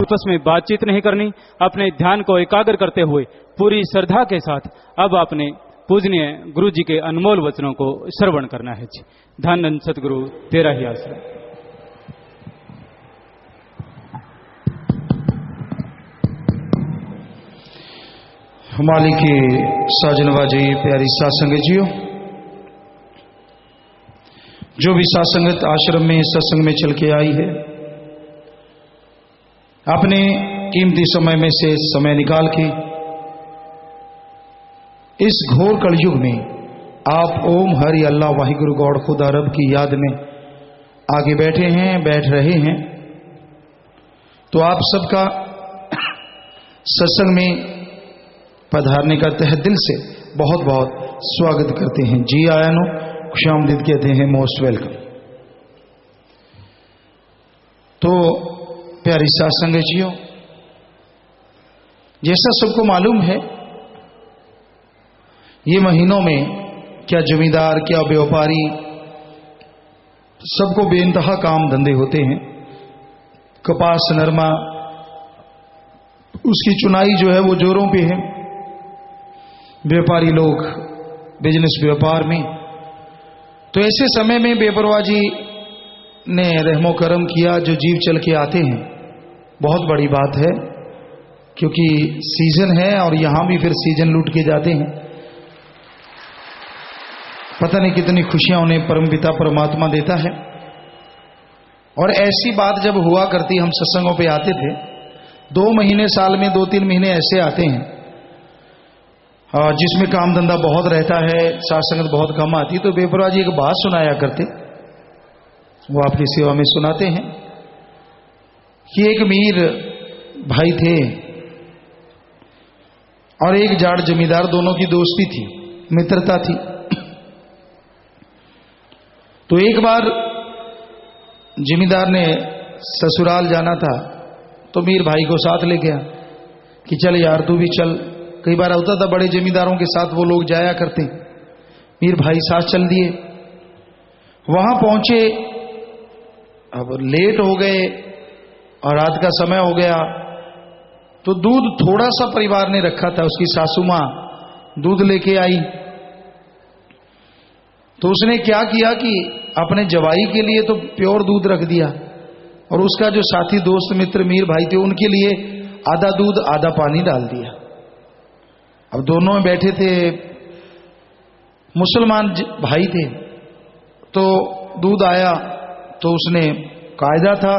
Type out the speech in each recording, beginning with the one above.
आपस में बातचीत नहीं करनी। अपने ध्यान को एकाग्र करते हुए पूरी श्रद्धा के साथ अब आपने पूजनीय गुरु जी के अनमोल वचनों को श्रवण करना है जी। धन धन सतगुरु तेरा ही आश्रय। माली के साजनबाजी प्यारी सासंगत जियो, जो भी सासंगत आश्रम में सत्संग में चल के आई है, अपने कीमती समय में से समय निकाल के इस घोर कलयुग में आप ओम हरि अल्लाह वाहिगुरु गॉड खुदा रब की याद में आगे बैठे हैं, बैठ रहे हैं, तो आप सबका सत्संग में पधारने का तहे दिल से बहुत बहुत स्वागत करते हैं। जी आया नो खुशामदीद कहते हैं, मोस्ट वेलकम। तो प्यारी सासंग जियो, जैसा सबको मालूम है, ये महीनों में क्या जमींदार क्या व्यापारी सबको बेइंतहा काम धंधे होते हैं। कपास नरमा उसकी चुनाई जो है वो जोरों पे है। व्यापारी लोग बिजनेस व्यापार में, तो ऐसे समय में बेपरवाह जी ने रहमो करम किया। जो जीव चल के आते हैं बहुत बड़ी बात है, क्योंकि सीजन है और यहां भी फिर सीजन लूट के जाते हैं। पता नहीं कितनी खुशियां उन्हें परमपिता परमात्मा देता है। और ऐसी बात जब हुआ करती, हम सत्संगों पे आते थे, 2 महीने साल में 2-3 महीने ऐसे आते हैं जिसमें काम धंधा बहुत रहता है, सात्संगत बहुत कम आती। तो बेपरवाह जी एक बात सुनाया करते, वो आपकी सेवा में सुनाते हैं कि एक मीर भाई थे और एक जाट जमींदार, दोनों की दोस्ती थी, मित्रता थी। तो एक बार जमींदार ने ससुराल जाना था, तो मीर भाई को साथ ले गया कि चल यार तू भी चल। कई बार होता था बड़े जमींदारों के साथ वो लोग जाया करते। मीर भाई साथ चल दिए। वहां पहुंचे, अब लेट हो गए और रात का समय हो गया, तो दूध थोड़ा सा परिवार ने रखा था। उसकी सासू मां दूध लेके आई, तो उसने क्या किया कि अपने जवाई के लिए तो प्योर दूध रख दिया, और उसका जो साथी दोस्त मित्र मीर भाई थे उनके लिए आधा दूध आधा पानी डाल दिया। अब दोनों में बैठे थे, मुसलमान भाई थे, तो दूध आया तो उसने कायदा था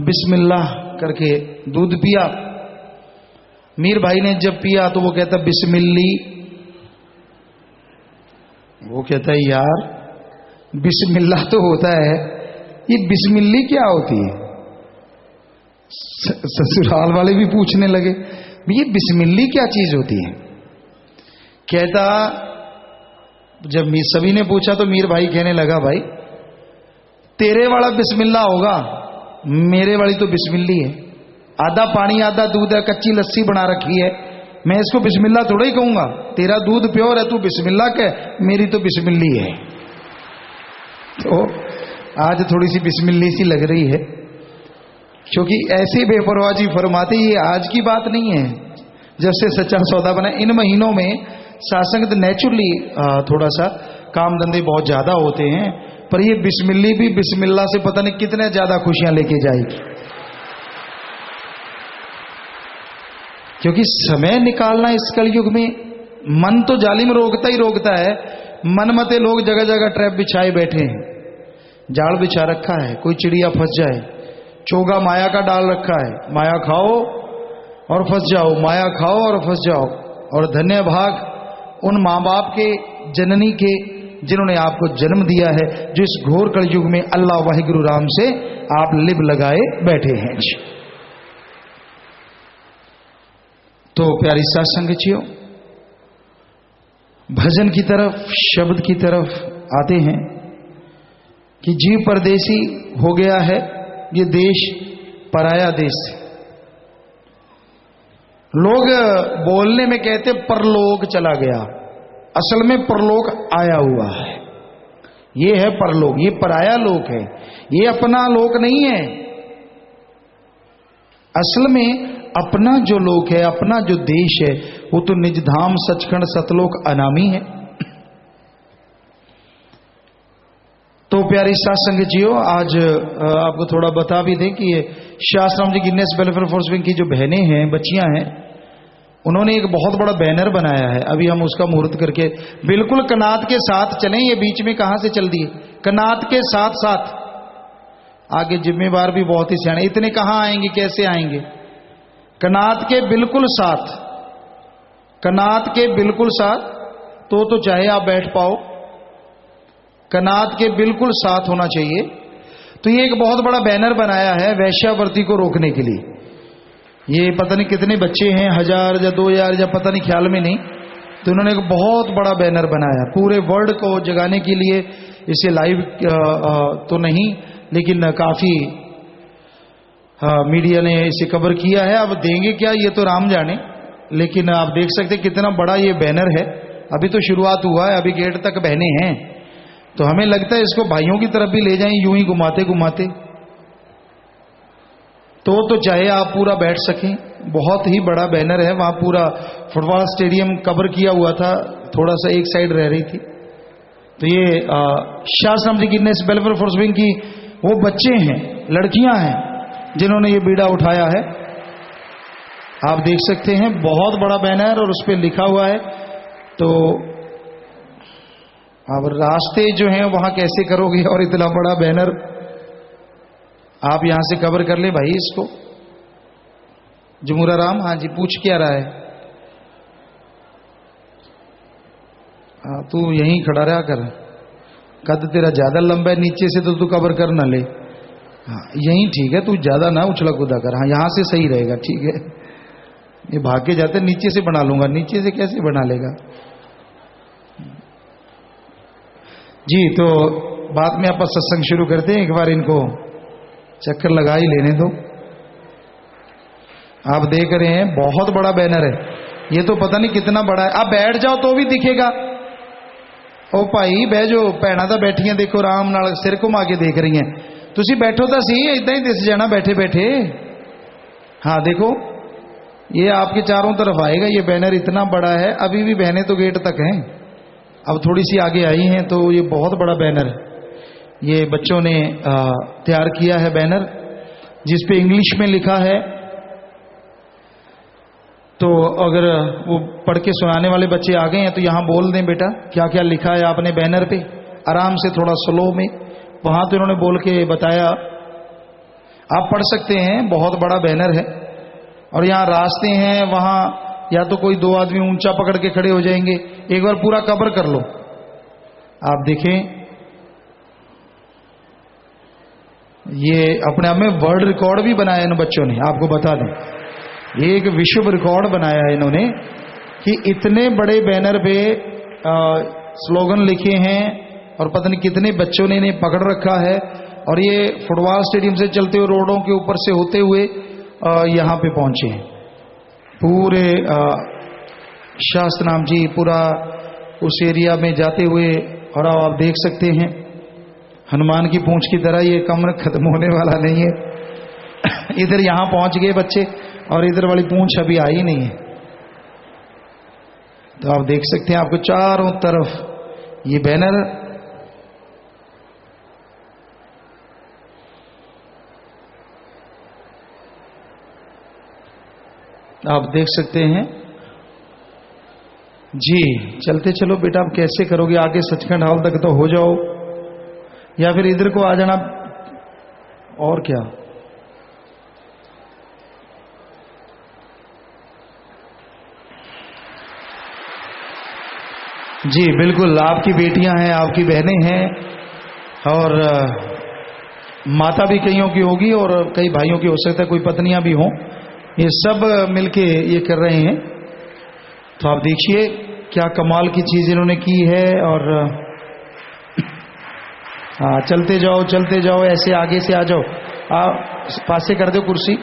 बिस्मिल्लाह करके दूध पिया। मीर भाई ने जब पिया तो वो कहता बिस्मिल्ली। वो कहता है यार बिस्मिल्लाह तो होता है, ये बिस्मिल्ली क्या होती है? ससुराल वाले भी पूछने लगे ये बिस्मिल्ली क्या चीज होती है? कहता, जब सभी ने पूछा तो मीर भाई कहने लगा भाई तेरे वाला बिस्मिल्लाह होगा, मेरे वाली तो बिस्मिल्ली है। आधा पानी आधा दूध है, कच्ची लस्सी बना रखी है, मैं इसको बिस्मिल्लाह थोड़ा ही कहूंगा। तेरा दूध प्योर है, तू बिस्मिल्लाह कह, मेरी तो बिस्मिल्ली है। तो आज थोड़ी सी बिस्मिल्ली सी लग रही है, क्योंकि ऐसे बेपरवाह जी फरमाते ये आज की बात नहीं है, जब से सच्चा सौदा बना। इन महीनों में सासंगत नेचुरली थोड़ा सा काम धंधे बहुत ज्यादा होते हैं, पर ये बिस्मिल्ली भी बिस्मिल्लाह से पता नहीं कितने ज्यादा खुशियां लेके जाएगी। क्योंकि समय निकालना इस कलयुग में, मन तो जालिम रोकता ही रोकता है। मनमते लोग जगह जगह ट्रैप बिछाए बैठे हैं, जाल बिछा रखा है, कोई चिड़िया फंस जाए, चोगा माया का डाल रखा है, माया खाओ और फंस जाओ, माया खाओ और फंस जाओ। और धन्य भाग उन मां बाप के, जननी के, जिन्होंने आपको जन्म दिया है, जो इस घोर कलयुग में अल्लाह वाहिगुरु राम से आप लिब लगाए बैठे हैं। तो प्यारी सासंग जियो, भजन की तरफ, शब्द की तरफ आते हैं कि जीव परदेसी हो गया है, ये देश पराया देश है। लोग बोलने में कहते परलोक चला गया, असल में परलोक आया हुआ है। ये है परलोक, ये पराया लोक है, ये अपना लोक नहीं है। असल में अपना जो लोक है, अपना जो देश है, वो तो निज धाम सचखंड सतलोक अनामी है। तो प्यारी साथ संगत जियो, आज आपको थोड़ा बता भी दें कि ये शास्त्राम जी गिनेस वेलफेयर फोर्स विंग की जो बहनें हैं, बच्चियां हैं, उन्होंने एक बहुत बड़ा बैनर बनाया है। अभी हम उसका मुहूर्त करके बिल्कुल कनात के साथ चलें। ये बीच में कहां से चल दिए, कनात के साथ साथ। आगे जिम्मेवार भी बहुत ही सियाने, इतने कहां आएंगे, कैसे आएंगे? कनात के बिल्कुल साथ, कनात के बिल्कुल साथ। तो चाहे आप बैठ पाओ, कनात के बिल्कुल साथ होना चाहिए। तो ये एक बहुत बड़ा बैनर बनाया है वैश्यावृत्ति को रोकने के लिए। ये पता नहीं कितने बच्चे हैं, 1000 या 2000 या पता नहीं, ख्याल में नहीं। तो उन्होंने एक बहुत बड़ा बैनर बनाया पूरे वर्ल्ड को जगाने के लिए। इसे लाइव तो नहीं, लेकिन काफी मीडिया ने इसे कवर किया है। अब देंगे क्या ये तो राम जाने, लेकिन आप देख सकते कितना बड़ा ये बैनर है। अभी तो शुरुआत हुआ है, अभी गेट तक बहने हैं। तो हमें लगता है इसको भाइयों की तरफ भी ले जाएं, यूं ही घुमाते घुमाते। तो चाहे आप पूरा बैठ सकें। बहुत ही बड़ा बैनर है, वहां पूरा फुटबॉल स्टेडियम कवर किया हुआ था, थोड़ा सा एक साइड रह रही थी। तो ये शास्त्राम जी गिनेस वेलफेयर फोर्स विंग की वो बच्चे हैं, लड़कियां हैं, जिन्होंने ये बीड़ा उठाया है। आप देख सकते हैं बहुत बड़ा बैनर, और उस पर लिखा हुआ है। तो अब रास्ते जो हैं वहां कैसे करोगे, और इतना बड़ा बैनर आप यहां से कवर कर ले भाई इसको। जमुरा राम, हाँ जी, पूछ क्या रहा है? हाँ, तू यहीं खड़ा रहा कर, कद तेरा ज्यादा लंबा है, नीचे से तो तू कवर कर ना ले। हाँ यहीं ठीक है, तू ज्यादा ना उछला कूदा कर। हाँ यहां से सही रहेगा, ठीक है। ये भाग के जाते, नीचे से बना लूंगा। नीचे से कैसे बना लेगा जी? तो बाद में आप सत्संग शुरू करते हैं, एक बार इनको चक्कर लगा ही लेने दो। आप देख रहे हैं बहुत बड़ा बैनर है, ये तो पता नहीं कितना बड़ा है। आप बैठ जाओ तो भी दिखेगा। ओ भाई बह जो, भैणा तो बैठियां देखो आराम नाल सिर घुमा के देख रही हैं। तुसी बैठो तो सी, इदां ही दिस जाना बैठे बैठे। हाँ देखो, ये आपके चारों तरफ आएगा। ये बैनर इतना बड़ा है, अभी भी बहनें तो गेट तक हैं, अब थोड़ी सी आगे आई हैं। तो ये बहुत बड़ा बैनर है, ये बच्चों ने तैयार किया है बैनर, जिस पे इंग्लिश में लिखा है। तो अगर वो पढ़ के सुनाने वाले बच्चे आ गए हैं तो यहां बोल दें बेटा क्या क्या लिखा है आपने बैनर पे, आराम से, थोड़ा स्लो में। वहां तो इन्होंने बोल के बताया, आप पढ़ सकते हैं। बहुत बड़ा बैनर है, और यहां रास्ते हैं, वहां या तो कोई 2 आदमी ऊंचा पकड़ के खड़े हो जाएंगे। एक बार पूरा कवर कर लो। आप देखें, ये अपने आप में वर्ल्ड रिकॉर्ड भी बनाया इन बच्चों ने। आपको बता दें, एक विश्व रिकॉर्ड बनाया है इन्होंने कि इतने बड़े बैनर पे स्लोगन लिखे हैं, और पता नहीं कितने बच्चों ने इन्हें पकड़ रखा है। और ये फुटबॉल स्टेडियम से चलते हुए रोडों के ऊपर से होते हुए यहां पे पहुंचे हैं। पूरे शास्त्रनाम जी पूरा उस एरिया में जाते हुए, और आप देख सकते हैं हनुमान की पूंछ की तरह ये कमर खत्म होने वाला नहीं है। इधर यहां पहुंच गए बच्चे, और इधर वाली पूंछ अभी आई नहीं है। तो आप देख सकते हैं, आपको चारों तरफ ये बैनर आप देख सकते हैं जी। चलते चलो बेटा, आप कैसे करोगे आगे? सचखंड हॉल तक तो हो जाओ, या फिर इधर को आ जाना, और क्या। जी बिल्कुल, आपकी बेटियां हैं, आपकी बहनें हैं, और माता भी कईयों की होगी, और कई भाइयों की हो सकता है, कोई पत्नियां भी हों। ये सब मिलके ये कर रहे हैं। तो आप देखिए क्या कमाल की चीज इन्होंने की है। और हाँ, चलते जाओ, ऐसे आगे से आ जाओ। आप पास से कर दो कुर्सी।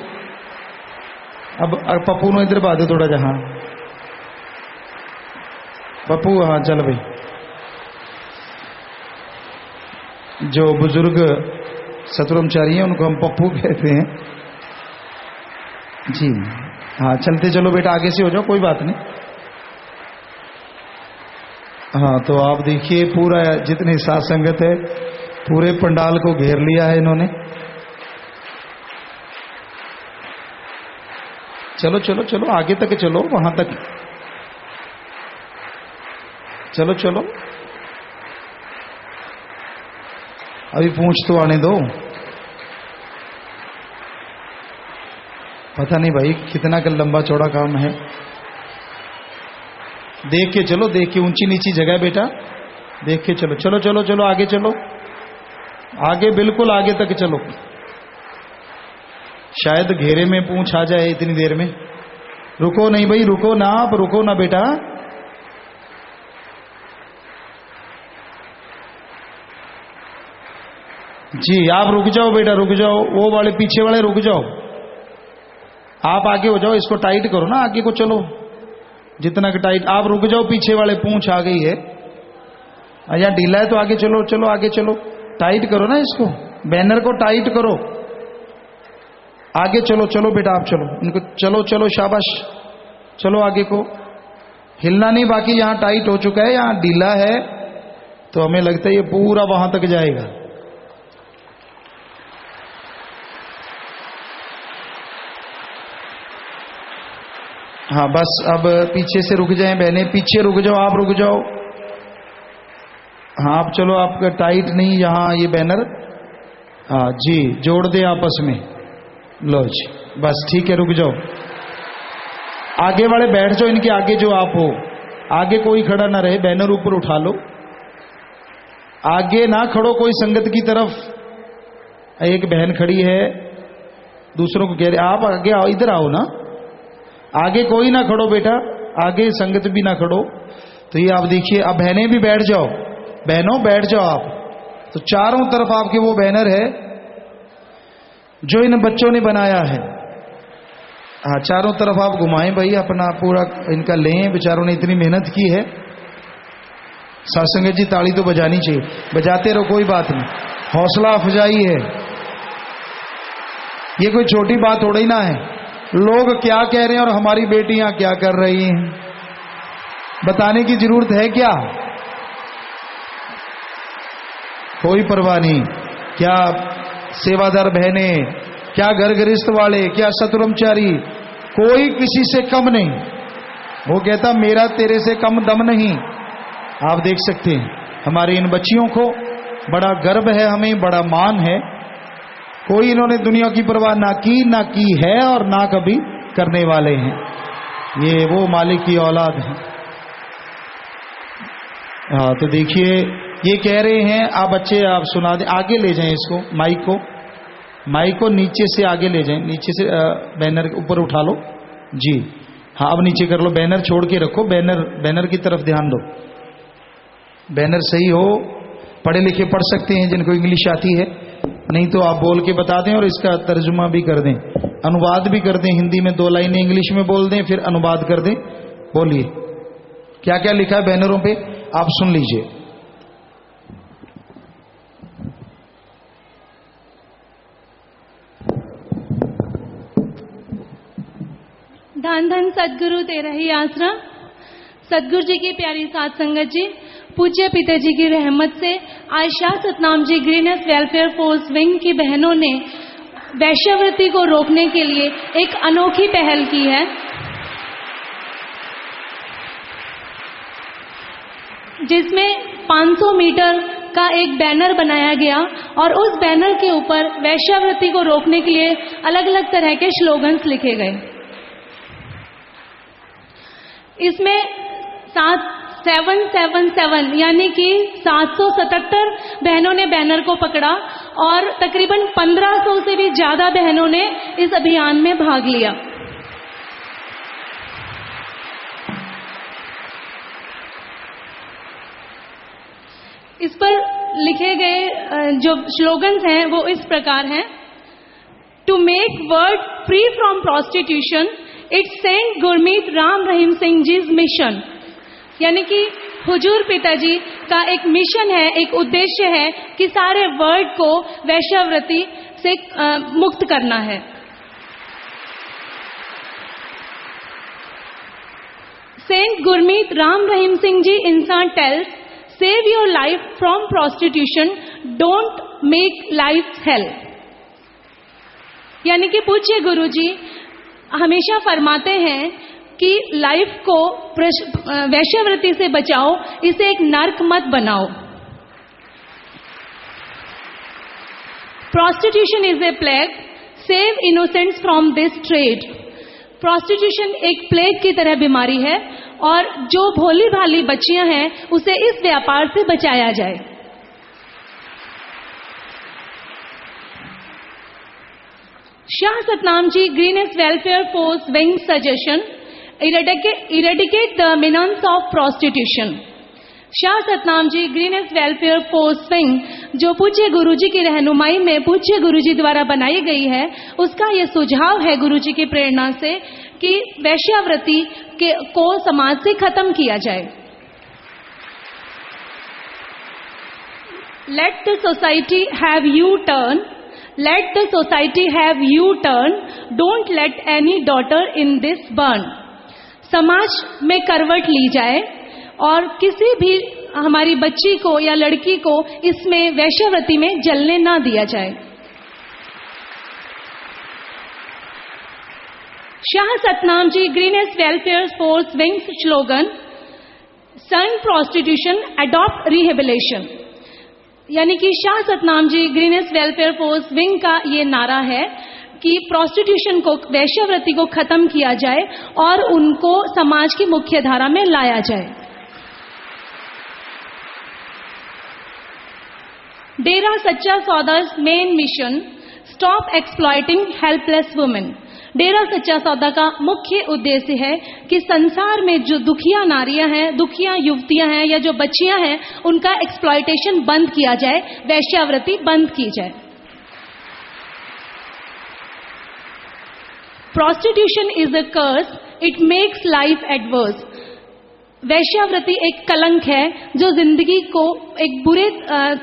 अब पप्पू नो इधर बा दो थोड़ा जहां। पप्पू, हाँ चल भाई। जो बुजुर्ग सतब्रह्मचारी हैं उनको हम पप्पू कहते हैं। जी हाँ, चलते चलो बेटा, आगे से हो जाओ, कोई बात नहीं। हाँ, तो आप देखिए पूरा जितनी साथ संगत है पूरे पंडाल को घेर लिया है इन्होंने। चलो चलो चलो, आगे तक चलो, वहां तक चलो चलो, अभी पूछ तो आने दो। पता नहीं भाई कितना का लंबा चौड़ा काम है। देख के चलो, देख के, ऊंची नीची जगह बेटा, देख के चलो। चलो चलो चलो, आगे चलो, आगे, बिल्कुल आगे तक चलो। शायद घेरे में पूंछ आ जाए इतनी देर में। रुको नहीं भाई, रुको ना, आप रुको ना बेटा। जी आप रुक जाओ बेटा, रुक जाओ, वो वाले पीछे वाले रुक जाओ, आप आगे हो जाओ, इसको टाइट करो ना, आगे को चलो जितना कि टाइट। आप रुक जाओ, पीछे वाले पूंछ आ गई है, या ढीला है तो आगे चलो, चलो आगे चलो, टाइट करो ना इसको, बैनर को टाइट करो, आगे चलो। चलो बेटा आप चलो, इनको चलो चलो, शाबाश, चलो आगे को, हिलना नहीं, बाकी यहां टाइट हो चुका है, यहां ढीला है, तो हमें लगता है ये पूरा वहां तक जाएगा। हाँ बस, अब पीछे से रुक जाएं बहनें, पीछे रुक जाओ, आप रुक जाओ। हाँ आप चलो, आपका टाइट नहीं यहाँ ये बैनर। हाँ जी, जोड़ दे आपस में, लो जी, बस ठीक है, रुक जाओ। आगे वाले बैठ जाओ, इनके आगे जो आप हो, आगे कोई खड़ा ना रहे, बैनर ऊपर उठा लो, आगे ना खड़ो कोई संगत की तरफ। एक बहन खड़ी है, दूसरों को कह रहे आप आगे आओ, इधर आओ ना, आगे कोई ना खड़ो बेटा, आगे संगत भी ना खड़ो। तो ये आप देखिए, अब बहनें भी बैठ जाओ, बहनों बैठ जाओ आप। तो चारों तरफ आपके वो बैनर है जो इन बच्चों ने बनाया है। हाँ, चारों तरफ आप घुमाएं भाई, अपना पूरा इनका लें, बेचारों ने इतनी मेहनत की है। सत्संगत जी ताली तो बजानी चाहिए, बजाते रहो, कोई बात नहीं, हौसला अफजाई है, ये कोई छोटी बात थोड़ी ना है। लोग क्या कह रहे हैं और हमारी बेटियां क्या कर रही हैं, बताने की जरूरत है क्या? कोई परवाह नहीं। क्या सेवादार बहनें, क्या घर गृहस्थ वाले, क्या सतुरमचारी, कोई किसी से कम नहीं। वो कहता मेरा तेरे से कम दम नहीं। आप देख सकते हैं हमारी इन बच्चियों को, बड़ा गर्व है हमें, बड़ा मान है। कोई इन्होंने दुनिया की परवाह ना की है और ना कभी करने वाले हैं। ये वो मालिक की औलाद है। हाँ, तो देखिए ये कह रहे हैं, आप बच्चे आप सुना दें, आगे ले जाएं इसको, माइक को नीचे से आगे ले जाएं, नीचे से बैनर ऊपर उठा लो जी। हाँ, अब नीचे कर लो, बैनर छोड़ के रखो, बैनर की तरफ ध्यान दो। बैनर सही हो, पढ़े लिखे पढ़ सकते हैं जिनको इंग्लिश आती है, नहीं तो आप बोल के बता दें और इसका तर्जुमा भी कर दें, अनुवाद भी कर दें, हिंदी में 2 लाइनें इंग्लिश में बोल दें, फिर अनुवाद कर दें। बोलिए क्या क्या लिखा है बैनरों पे, आप सुन लीजिए। धन धन सदगुरु तेरा ही आसरा। सदगुरु जी की प्यारी साध संगत जी, पूज्य पिताजी की रहमत से आज शाह सतनाम जी ग्रीनेस वेलफेयर फोर्स विंग की बहनों ने वैश्यावृत्ति को रोकने के लिए एक अनोखी पहल की है, जिसमें 500 मीटर का एक बैनर बनाया गया और उस बैनर के ऊपर वैश्यावृत्ति को रोकने के लिए अलग अलग तरह के स्लोगन्स लिखे गए। इसमें 777 यानी कि 777 बहनों ने बैनर को पकड़ा और तकरीबन 1500 से भी ज्यादा बहनों ने इस अभियान में भाग लिया। इस पर लिखे गए जो स्लोगन्स हैं वो इस प्रकार हैं। To make world free from prostitution, it's saint Gurmeet Ram Rahim Singh ji's mission. यानी कि हुजूर पिताजी का एक मिशन है, एक उद्देश्य है कि सारे वर्ल्ड को वैश्यावृत्ति से मुक्त करना है। Saint Gurmeet Ram Rahim Singh Ji Insan tells, save your life from prostitution, don't make life hell. यानी कि पूज्य गुरु जी हमेशा फरमाते हैं कि लाइफ को वैश्यवृत्ति से बचाओ, इसे एक नर्क मत बनाओ. Prostitution is a plague. Save innocents from this trade. Prostitution एक प्लेग की तरह बीमारी है और जो भोली भाली बच्चियां हैं उसे इस व्यापार से बचाया जाए. Shah Satnam Ji Greenest Welfare Force Wing suggestion: eradicate the menace of prostitution. Shah Satnam ji greenest welfare force wing जो पूज्य गुरुजी की रहनुमाई में पूज्य गुरुजी द्वारा बनाई गई है, उसका ये सुझाव है गुरुजी की प्रेरणा से कि वैश्यावृत्ति को समाज से खत्म किया जाए. Let the society have U turn, let the society have U turn, don't let any daughter in this burn. समाज में करवट ली जाए और किसी भी हमारी बच्ची को या लड़की को इसमें वैश्यावृत्ति में जलने ना दिया जाए. Shah Satnam ji greenest welfare force wing slogan: shun prostitution adopt rehabilitation. यानी कि Shah Satnam ji greenest welfare force wing का ये नारा है कि प्रोस्टिट्यूशन को, वैश्यावृत्ति को खत्म किया जाए और उनको समाज की मुख्य धारा में लाया जाए. Dera Sacha Sauda's main mission: stop exploiting helpless women. Dera Sacha Sauda का मुख्य उद्देश्य है कि संसार में जो दुखिया नारियां हैं, दुखिया युवतियां हैं या जो बच्चियां हैं, उनका एक्सप्लॉइटेशन बंद किया जाए, वैश्यावृत्ति बंद की जाए. Prostitution is a curse, it makes life adverse. वैश्यावृत्ति एक कलंक है जो जिंदगी को एक बुरे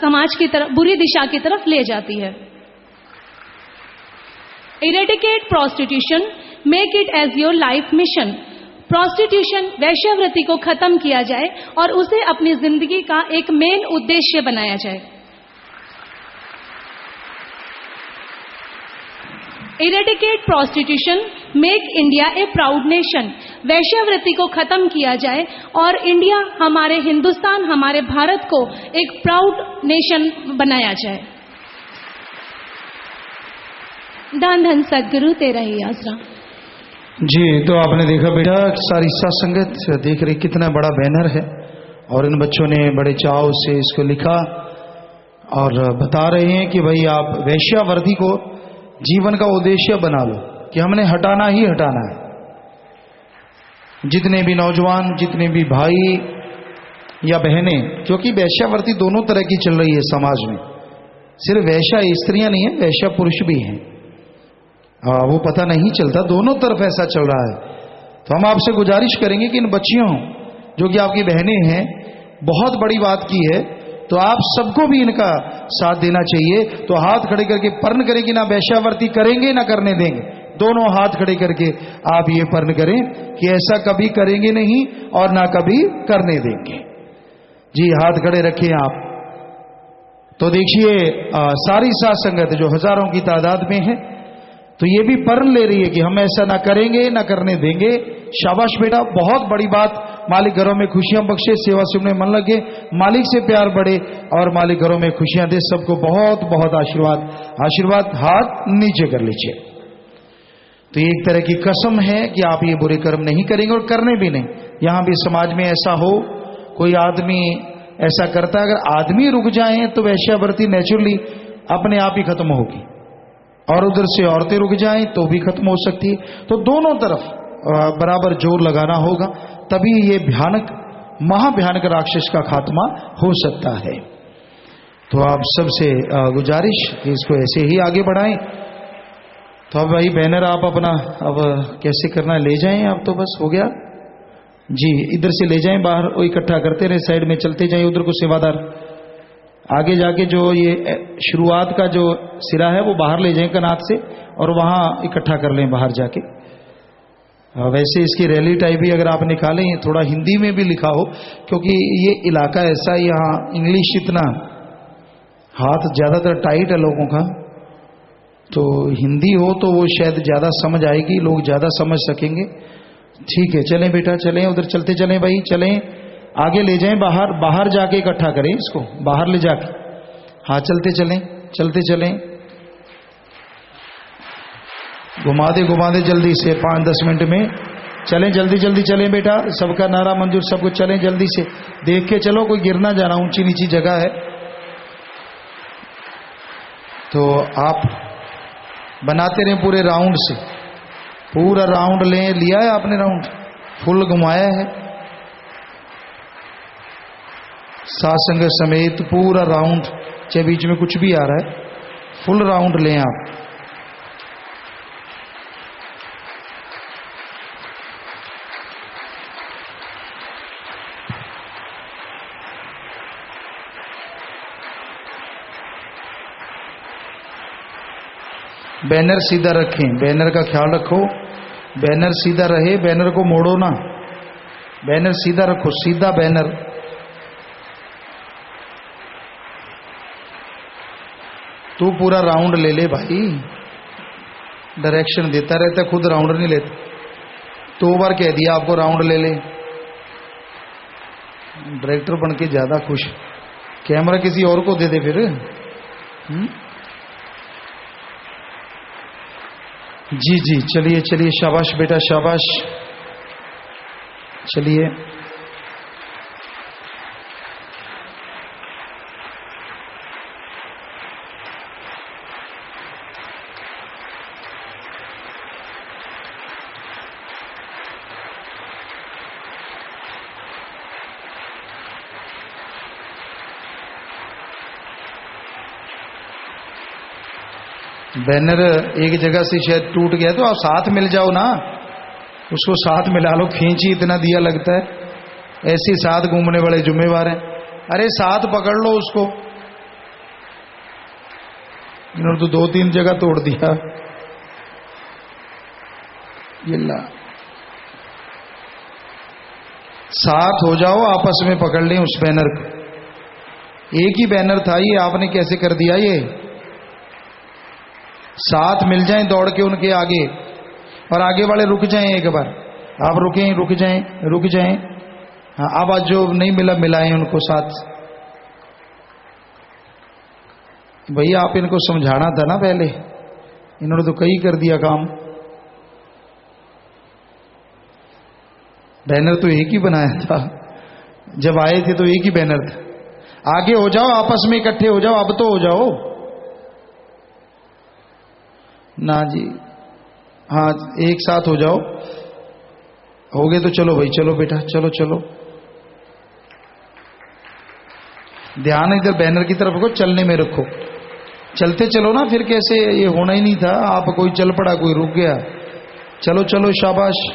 समाज की तरफ, बुरी दिशा की तरफ ले जाती है. Eradicate prostitution, make it as your life mission. Prostitution, वैश्यावृत्ति को खत्म किया जाए और उसे अपनी जिंदगी का एक मेन उद्देश्य बनाया जाए. Eradicate prostitution, make India a proud nation. वैश्यावृत्ति को खत्म किया जाए और इंडिया, हमारे हिंदुस्तान, हमारे भारत को एक प्राउड नेशन बनाया जाए. धन धन सदगुरु तेरा ही आसरा. जी, तो आपने देखा बेटा, सारी सत्संगत देख रही, कितना बड़ा बैनर है और इन बच्चों ने बड़े चाव से इसको लिखा और बता रहे हैं कि भाई आप वैश्यावृत्ति को जीवन का उद्देश्य बना लो कि हमने हटाना ही हटाना है. जितने भी नौजवान, जितने भी भाई या बहनें, क्योंकि वैश्यावृत्ति दोनों तरह की चल रही है समाज में, सिर्फ वैश्या स्त्रियां नहीं है, वैश्या पुरुष भी हैं. वो पता नहीं चलता, दोनों तरफ ऐसा चल रहा है. तो हम आपसे गुजारिश करेंगे कि इन बच्चियों, जो कि आपकी बहनें हैं, बहुत बड़ी बात की है, तो आप सबको भी इनका साथ देना चाहिए. तो हाथ खड़े करके पर्ण करें कि ना वैश्यावृत्ति करेंगे ना करने देंगे. दोनों हाथ खड़े करके आप ये पर्ण करें कि ऐसा कभी करेंगे नहीं और ना कभी करने देंगे. जी, हाथ खड़े रखें आप. तो देखिए, सारी साथ संगत जो हजारों की तादाद में है, तो ये भी पर्ण ले रही है कि हम ऐसा ना करेंगे ना करने देंगे. शाबाश बेटा, बहुत बड़ी बात. मालिक घरों में खुशियां बख्शे, सेवा से उन्हें मन लगे, मालिक से प्यार बढ़े और मालिक घरों में खुशियां दे. सबको बहुत बहुत आशीर्वाद. आशीर्वाद. हाथ नीचे कर लीजिए. तो ये एक तरह की कसम है कि आप ये बुरे कर्म नहीं करेंगे और करने भी नहीं. यहां भी समाज में ऐसा हो, कोई आदमी ऐसा करता है, अगर आदमी रुक जाए तो वैश्यावृत्ति नेचुरली अपने आप ही खत्म होगी, और उधर से औरतें रुक जाएं तो भी खत्म हो सकती है. तो दोनों तरफ बराबर जोर लगाना होगा, तभी ये भयानक, महाभयानक राक्षस का खात्मा हो सकता है. तो आप सबसे गुजारिश कि इसको ऐसे ही आगे बढ़ाएं. तो अब भाई बैनर आप अपना अब कैसे करना है ले जाएं आप. तो बस हो गया जी, इधर से ले जाएं बाहर, वो इकट्ठा करते रहे, साइड में चलते जाएं. उधर को सेवादार आगे जाके जो ये शुरुआत का जो सिरा है वो बाहर ले जाएं कनात से, और वहां इकट्ठा कर लें बाहर जाके. वैसे इसकी रैली टाइप भी अगर आप निकालें, थोड़ा हिंदी में भी लिखा हो, क्योंकि ये इलाका ऐसा, यहाँ इंग्लिश इतना हाथ ज़्यादातर टाइट है लोगों का, तो हिंदी हो तो वो शायद ज़्यादा समझ आएगी, लोग ज़्यादा समझ सकेंगे। ठीक है, चलें बेटा, चलें उधर, चलते चलें भाई, चलें आगे ले जाएं, बाहर बाहर जाके इकट्ठा करें इसको, बाहर ले जाके। हाँ चलते चलें, चलते चलें, घुमा दे जल्दी से, 5-10 मिनट में चलें, जल्दी जल्दी चलें बेटा, सबका नारा मंजूर, सबको चलें जल्दी से, देख के चलो, कोई गिर ना जाना, ऊंची नीची जगह है। तो आप बनाते रहें पूरे राउंड से, पूरा राउंड लिया है आपने, राउंड फुल घुमाया है, सासंग समेत पूरा राउंड, चाहे बीच में कुछ भी आ रहा है, फुल राउंड लें आप। बैनर सीधा रखें, बैनर का ख्याल रखो, बैनर सीधा रहे, बैनर को मोड़ो ना, बैनर सीधा रखो, सीधा बैनर। तू पूरा राउंड ले ले भाई, डायरेक्शन देता रहता, खुद राउंड नहीं लेता। 2 बार कह दिया आपको राउंड ले ले, डायरेक्टर बन के ज्यादा खुश, कैमरा किसी और को दे दे फिर। जी जी, चलिए चलिए, शाबाश बेटा शाबाश, चलिए। बैनर एक जगह से शायद टूट गया, तो आप साथ मिल जाओ ना, उसको साथ मिला लो, खींची इतना दिया लगता है, ऐसे साथ घूमने वाले जिम्मेवार हैं। अरे साथ पकड़ लो उसको, इन्होंने तो 2-3 जगह तोड़ दिया। ये साथ हो जाओ, आपस में पकड़ लें उस बैनर को, एक ही बैनर था ये, आपने कैसे कर दिया ये। साथ मिल जाएं दौड़ के उनके आगे, और आगे वाले रुक जाएं एक बार, आप रुकें, रुक जाएं, रुक जाएं। हाँ, अब आज जो नहीं मिला मिलाएं उनको साथ। भैया आप इनको समझाना था ना पहले, इन्होंने तो कई कर दिया काम। बैनर तो एक ही बनाया था, जब आए थे तो एक ही बैनर था। आगे हो जाओ, आपस में इकट्ठे हो जाओ, अब तो हो जाओ ना जी। हाँ एक साथ हो जाओ, हो गए तो चलो भाई, चलो बेटा, चलो चलो, ध्यान इधर बैनर की तरफ को, चलने में रखो, चलते चलो ना, फिर कैसे, ये होना ही नहीं था। आप कोई चल पड़ा, कोई रुक गया, चलो चलो शाबाश।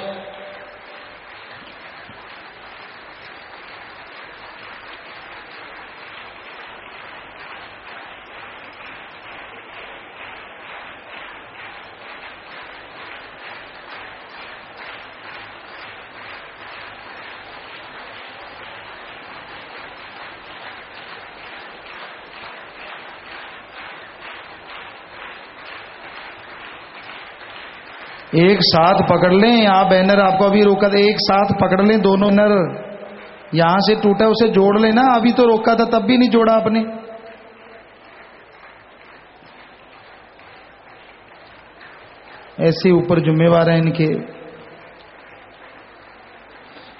एक साथ पकड़ लें, यहां बैनर आपको अभी रोका था, एक साथ पकड़ लें दोनों बैनर, यहां से टूटा उसे जोड़ लेना, अभी तो रोका था तब भी नहीं जोड़ा आपने। ऐसे ऊपर जिम्मेवार हैं इनके।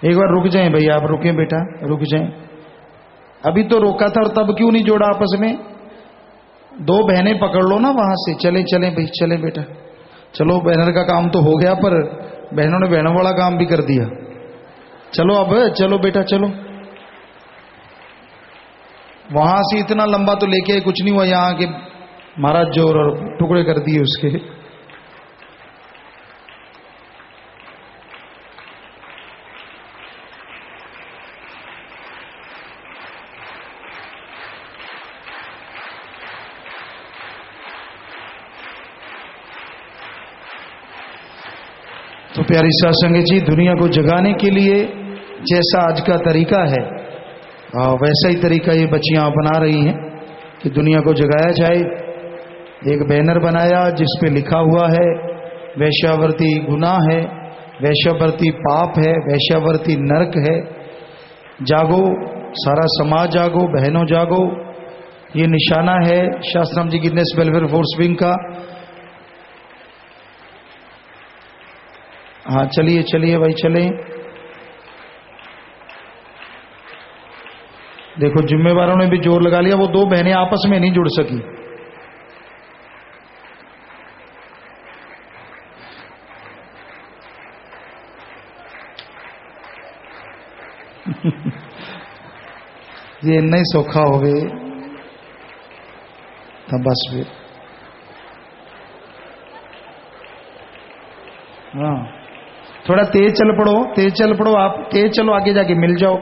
एक बार रुक जाएं भैया, आप रुकें बेटा, रुक जाएं, अभी तो रोका था और तब क्यों नहीं जोड़ा आपस में। 2 बहनें पकड़ लो ना वहां से, चलें चलें भाई, चलें बेटा, चलो। बैनर का काम तो हो गया, पर बहनों ने बहनों वाला काम भी कर दिया। चलो अब, चलो बेटा चलो। वहां से इतना लंबा तो लेके कुछ नहीं हुआ, यहां के महाराज जोर और टुकड़े कर दिए उसके। तो प्यारी साध संगत जी, दुनिया को जगाने के लिए जैसा आज का तरीका है वैसा ही तरीका ये बच्चियां अपना रही हैं कि दुनिया को जगाया जाए। एक बैनर बनाया जिस पे लिखा हुआ है वैश्यावर्ती गुनाह है, वैश्यावर्ती पाप है, वैश्यावर्ती नरक है। जागो, सारा समाज जागो, बहनों जागो। ये निशाना है शास्त्रम जी गिरनेस वेलफेयर फोर्स विंग का। हाँ चलिए चलिए भाई चलें। देखो जिम्मेवारों ने भी जोर लगा लिया, वो दो बहनें आपस में नहीं जुड़ सकी। ये नहीं सौखा हो गए तब बस फिर। हाँ थोड़ा तेज चल पड़ो, तेज चल पड़ो, आप तेज चलो, आगे जाके मिल जाओ।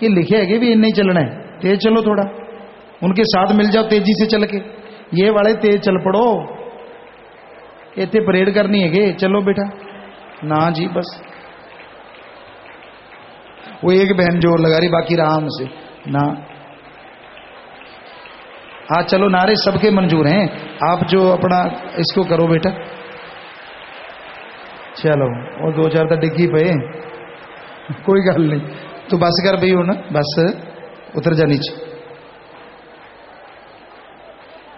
ये लिखे है कि भी नहीं चलना है, तेज चलो थोड़ा, उनके साथ मिल जाओ तेजी से चल के। ये वाले तेज चल पड़ो, इतने परेड करनी है कि चलो बेटा। ना जी बस वो एक बहन जोर लगा रही, बाकी आराम से ना। हाँ चलो, नारे सबके मंजूर हैं, आप जो अपना इसको करो बेटा। चलो और दो चार तो डिग्गी पे कोई गल नहीं, तू बस कर भाई, हो ना बस उतर जा नीचे,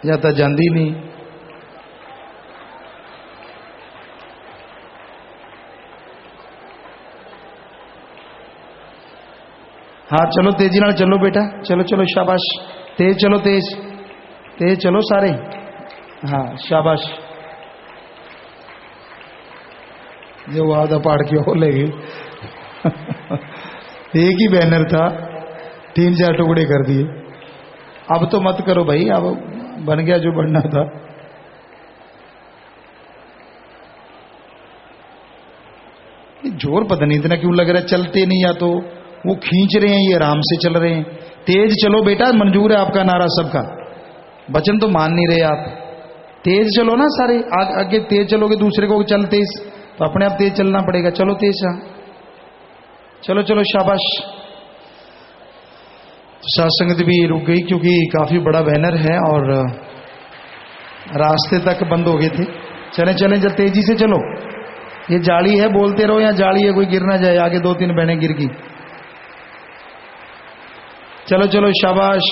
या तो जाती नहीं। हाँ चलो तेजी नाल चलो बेटा, चलो चलो शाबाश, तेज चलो, तेज तेज चलो सारे। हाँ शाबाश। जो वादा पाड़ के हो ले गई। एक ही बैनर था, 3-4 टुकड़े कर दिए। अब तो मत करो भाई, अब बन गया जो बनना था। जोर पता नहीं इतना क्यों लग रहा है, चलते नहीं, या तो वो खींच रहे हैं, ये आराम से चल रहे हैं। तेज चलो बेटा, मंजूर है आपका नारा सबका, वचन तो मान नहीं रहे आप। तेज चलो ना सारे, आगे तेज चलोगे, दूसरे को चल तेज, तो अपने आप तेज चलना पड़ेगा। चलो तेज, चलो चलो शाबाश। साध संगत भी रुक गई क्योंकि काफी बड़ा बैनर है और रास्ते तक बंद हो गए थे। चले चले, जब तेजी से चलो। ये जाली है, बोलते रहो, या जाली है, कोई गिर ना जाए। आगे 2-3 बहनें गिर गई। चलो चलो शाबाश।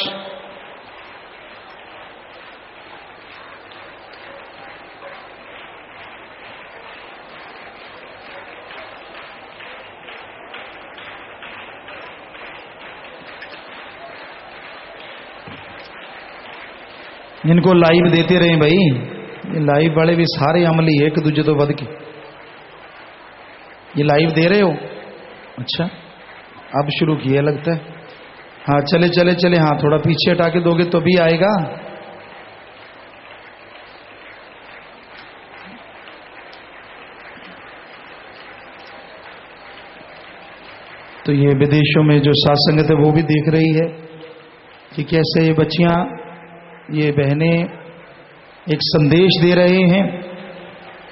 इनको लाइव देते रहे भाई, ये लाइव वाले भी सारे अमली एक दूजे तो बद के। ये लाइव दे रहे हो? अच्छा अब शुरू किया लगता है। हाँ चले चले चले, हाँ थोड़ा पीछे हटा के दोगे तो भी आएगा। तो ये विदेशों में जो साध संगत है वो भी देख रही है कि कैसे ये बच्चियां, ये बहनें एक संदेश दे रहे हैं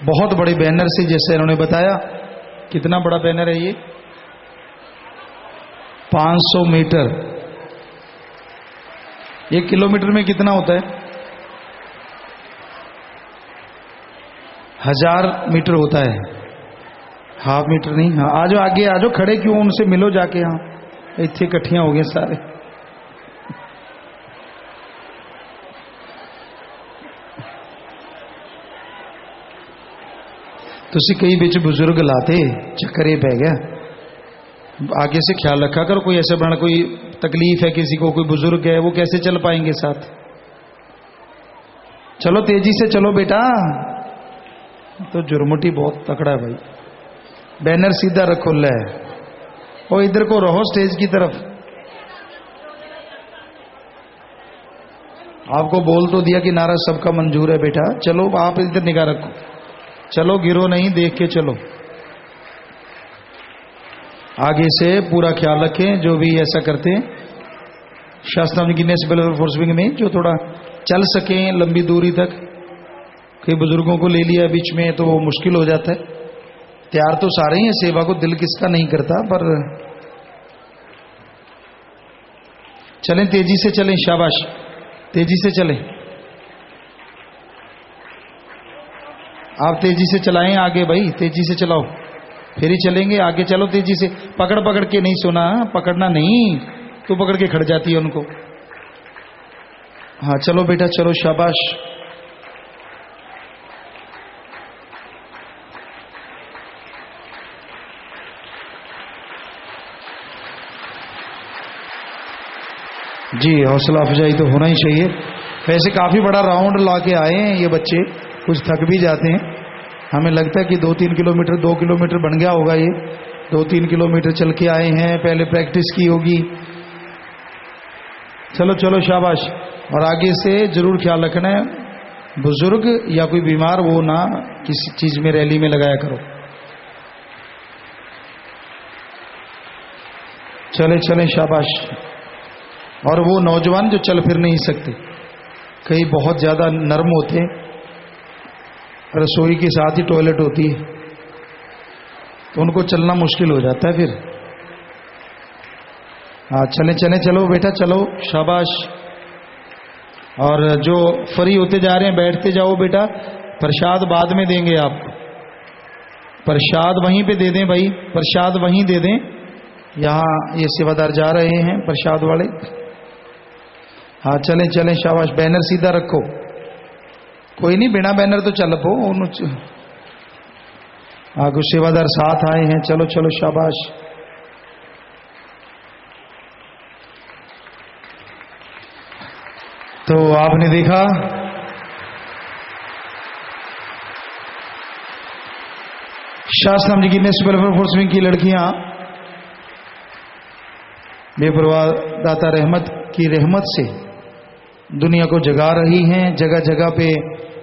बहुत बड़े बैनर से। जैसे इन्होंने बताया, कितना बड़ा बैनर है ये, 500 मीटर। 1 किलोमीटर में कितना होता है? 1000 मीटर होता है। हाफ मीटर नहीं। हाँ आ जाओ आगे, आ जाओ, खड़े क्यों, उनसे मिलो जाके। हाँ इतने इकट्ठियां हो गए सारे। तुसी कई बिच बुजुर्ग लाते, चक्कर ये पै गया। आगे से ख्याल रखा करो, कोई ऐसे बना, कोई तकलीफ है किसी को, कोई बुजुर्ग है, वो कैसे चल पाएंगे साथ। चलो तेजी से चलो बेटा। तो जुर्मुटी बहुत तकड़ा है भाई। बैनर सीधा रखो, ले और इधर को रहो स्टेज की तरफ। आपको बोल तो दिया कि नारा सबका मंजूर है बेटा, चलो आप इधर निगाह रखो, चलो गिरो नहीं, देख के चलो। आगे से पूरा ख्याल रखें, जो भी ऐसा करते हैं शास्त्राम गिनेस वेलफेयर फोर्स विंग में, जो थोड़ा चल सकें लंबी दूरी तक। कई बुजुर्गों को ले लिया बीच में तो वो मुश्किल हो जाता है, तैयार तो सारे ही हैं, सेवा को दिल किसका नहीं करता, पर चलें, तेजी से चलें, शाबाश, तेजी से चलें। आप तेजी से चलाएं आगे भाई, तेजी से चलाओ, फिर ही चलेंगे। आगे चलो तेजी से, पकड़ पकड़ के नहीं, सुना, पकड़ना नहीं, तो पकड़ के खड़ जाती है उनको। हाँ चलो बेटा चलो, शाबाश। जी हौसला अफजाई तो होना ही चाहिए। वैसे काफी बड़ा राउंड ला के आए हैं ये बच्चे, कुछ थक भी जाते हैं। हमें लगता है कि 2-3 किलोमीटर, 2 किलोमीटर बन गया होगा ये, 2-3 किलोमीटर चल के आए हैं, पहले प्रैक्टिस की होगी। चलो चलो शाबाश। और आगे से जरूर ख्याल रखना है, बुजुर्ग या कोई बीमार वो ना किसी चीज में रैली में लगाया करो। चले चले शाबाश। और वो नौजवान जो चल फिर नहीं सकते, कई बहुत ज्यादा नर्म होते हैं, रसोई के साथ ही टॉयलेट होती है, तो उनको चलना मुश्किल हो जाता है फिर। हाँ चले चले, चलो बेटा चलो, शाबाश। और जो फ्री होते जा रहे हैं बैठते जाओ बेटा, प्रसाद बाद में देंगे आपको, प्रसाद वहीं पे दे दें भाई, प्रसाद वहीं दे दें। यहाँ ये सेवादार जा रहे हैं प्रसाद वाले। हाँ चलें चलें शाबाश। बैनर सीधा रखो, कोई नहीं बिना बैनर तो चल पो। हाँ कुछ सेवादार साथ आए हैं, चलो चलो शाबाश। तो आपने देखा शास्त्रम जी की नेशनल वेलफेयर फोर्स विंग की लड़कियां बेपरवाह दाता रहमत की रहमत से दुनिया को जगा रही हैं, जगह जगह पे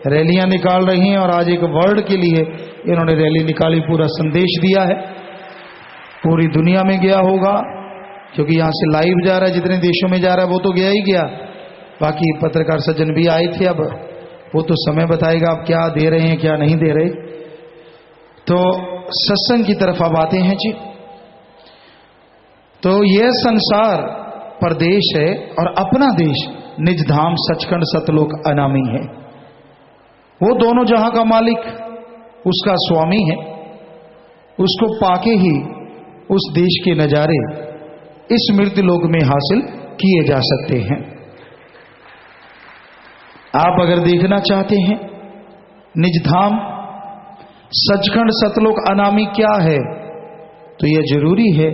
रैलियां निकाल रही हैं। और आज एक वर्ल्ड के लिए इन्होंने रैली निकाली, पूरा संदेश दिया है, पूरी दुनिया में गया होगा, क्योंकि यहां से लाइव जा रहा है, जितने देशों में जा रहा है वो तो गया ही गया। बाकी पत्रकार सज्जन भी आए थे, अब वो तो समय बताएगा आप क्या दे रहे हैं क्या नहीं दे रहे। तो सत्संग की तरफ अब आते हैं जी। तो यह संसार परदेश है और अपना देश निज धाम सचखंड सतलोक अनामी है। वो दोनों जहां का मालिक उसका स्वामी है, उसको पाके ही उस देश के नजारे इस मृत्यु लोक में हासिल किए जा सकते हैं। आप अगर देखना चाहते हैं निज धाम सचखंड सतलोक अनामी क्या है, तो यह जरूरी है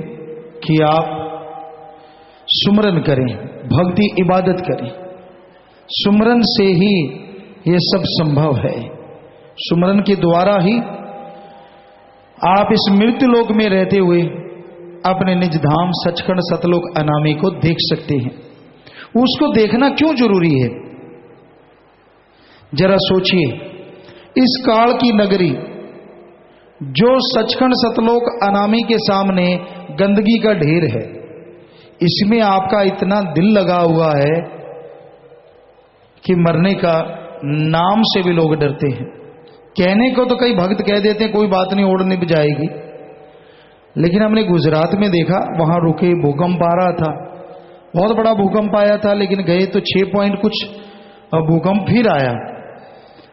कि आप सुमरन करें, भक्ति इबादत करें। सुमरन से ही यह सब संभव है। सुमरन के द्वारा ही आप इस मृत्यु लोक में रहते हुए अपने निज धाम सचखंड सतलोक अनामी को देख सकते हैं। उसको देखना क्यों जरूरी है, जरा सोचिए। इस काल की नगरी जो सचखंड सतलोक अनामी के सामने गंदगी का ढेर है, इसमें आपका इतना दिल लगा हुआ है कि मरने का नाम से भी लोग डरते हैं। कहने को तो कई भक्त कह देते हैं कोई बात नहीं, ओढ़ निभ जाएगी, लेकिन हमने गुजरात में देखा, वहां रुके, भूकंप आ रहा था, बहुत बड़ा भूकंप आया था, लेकिन गए तो 6 पॉइंट कुछ, और भूकंप फिर आया।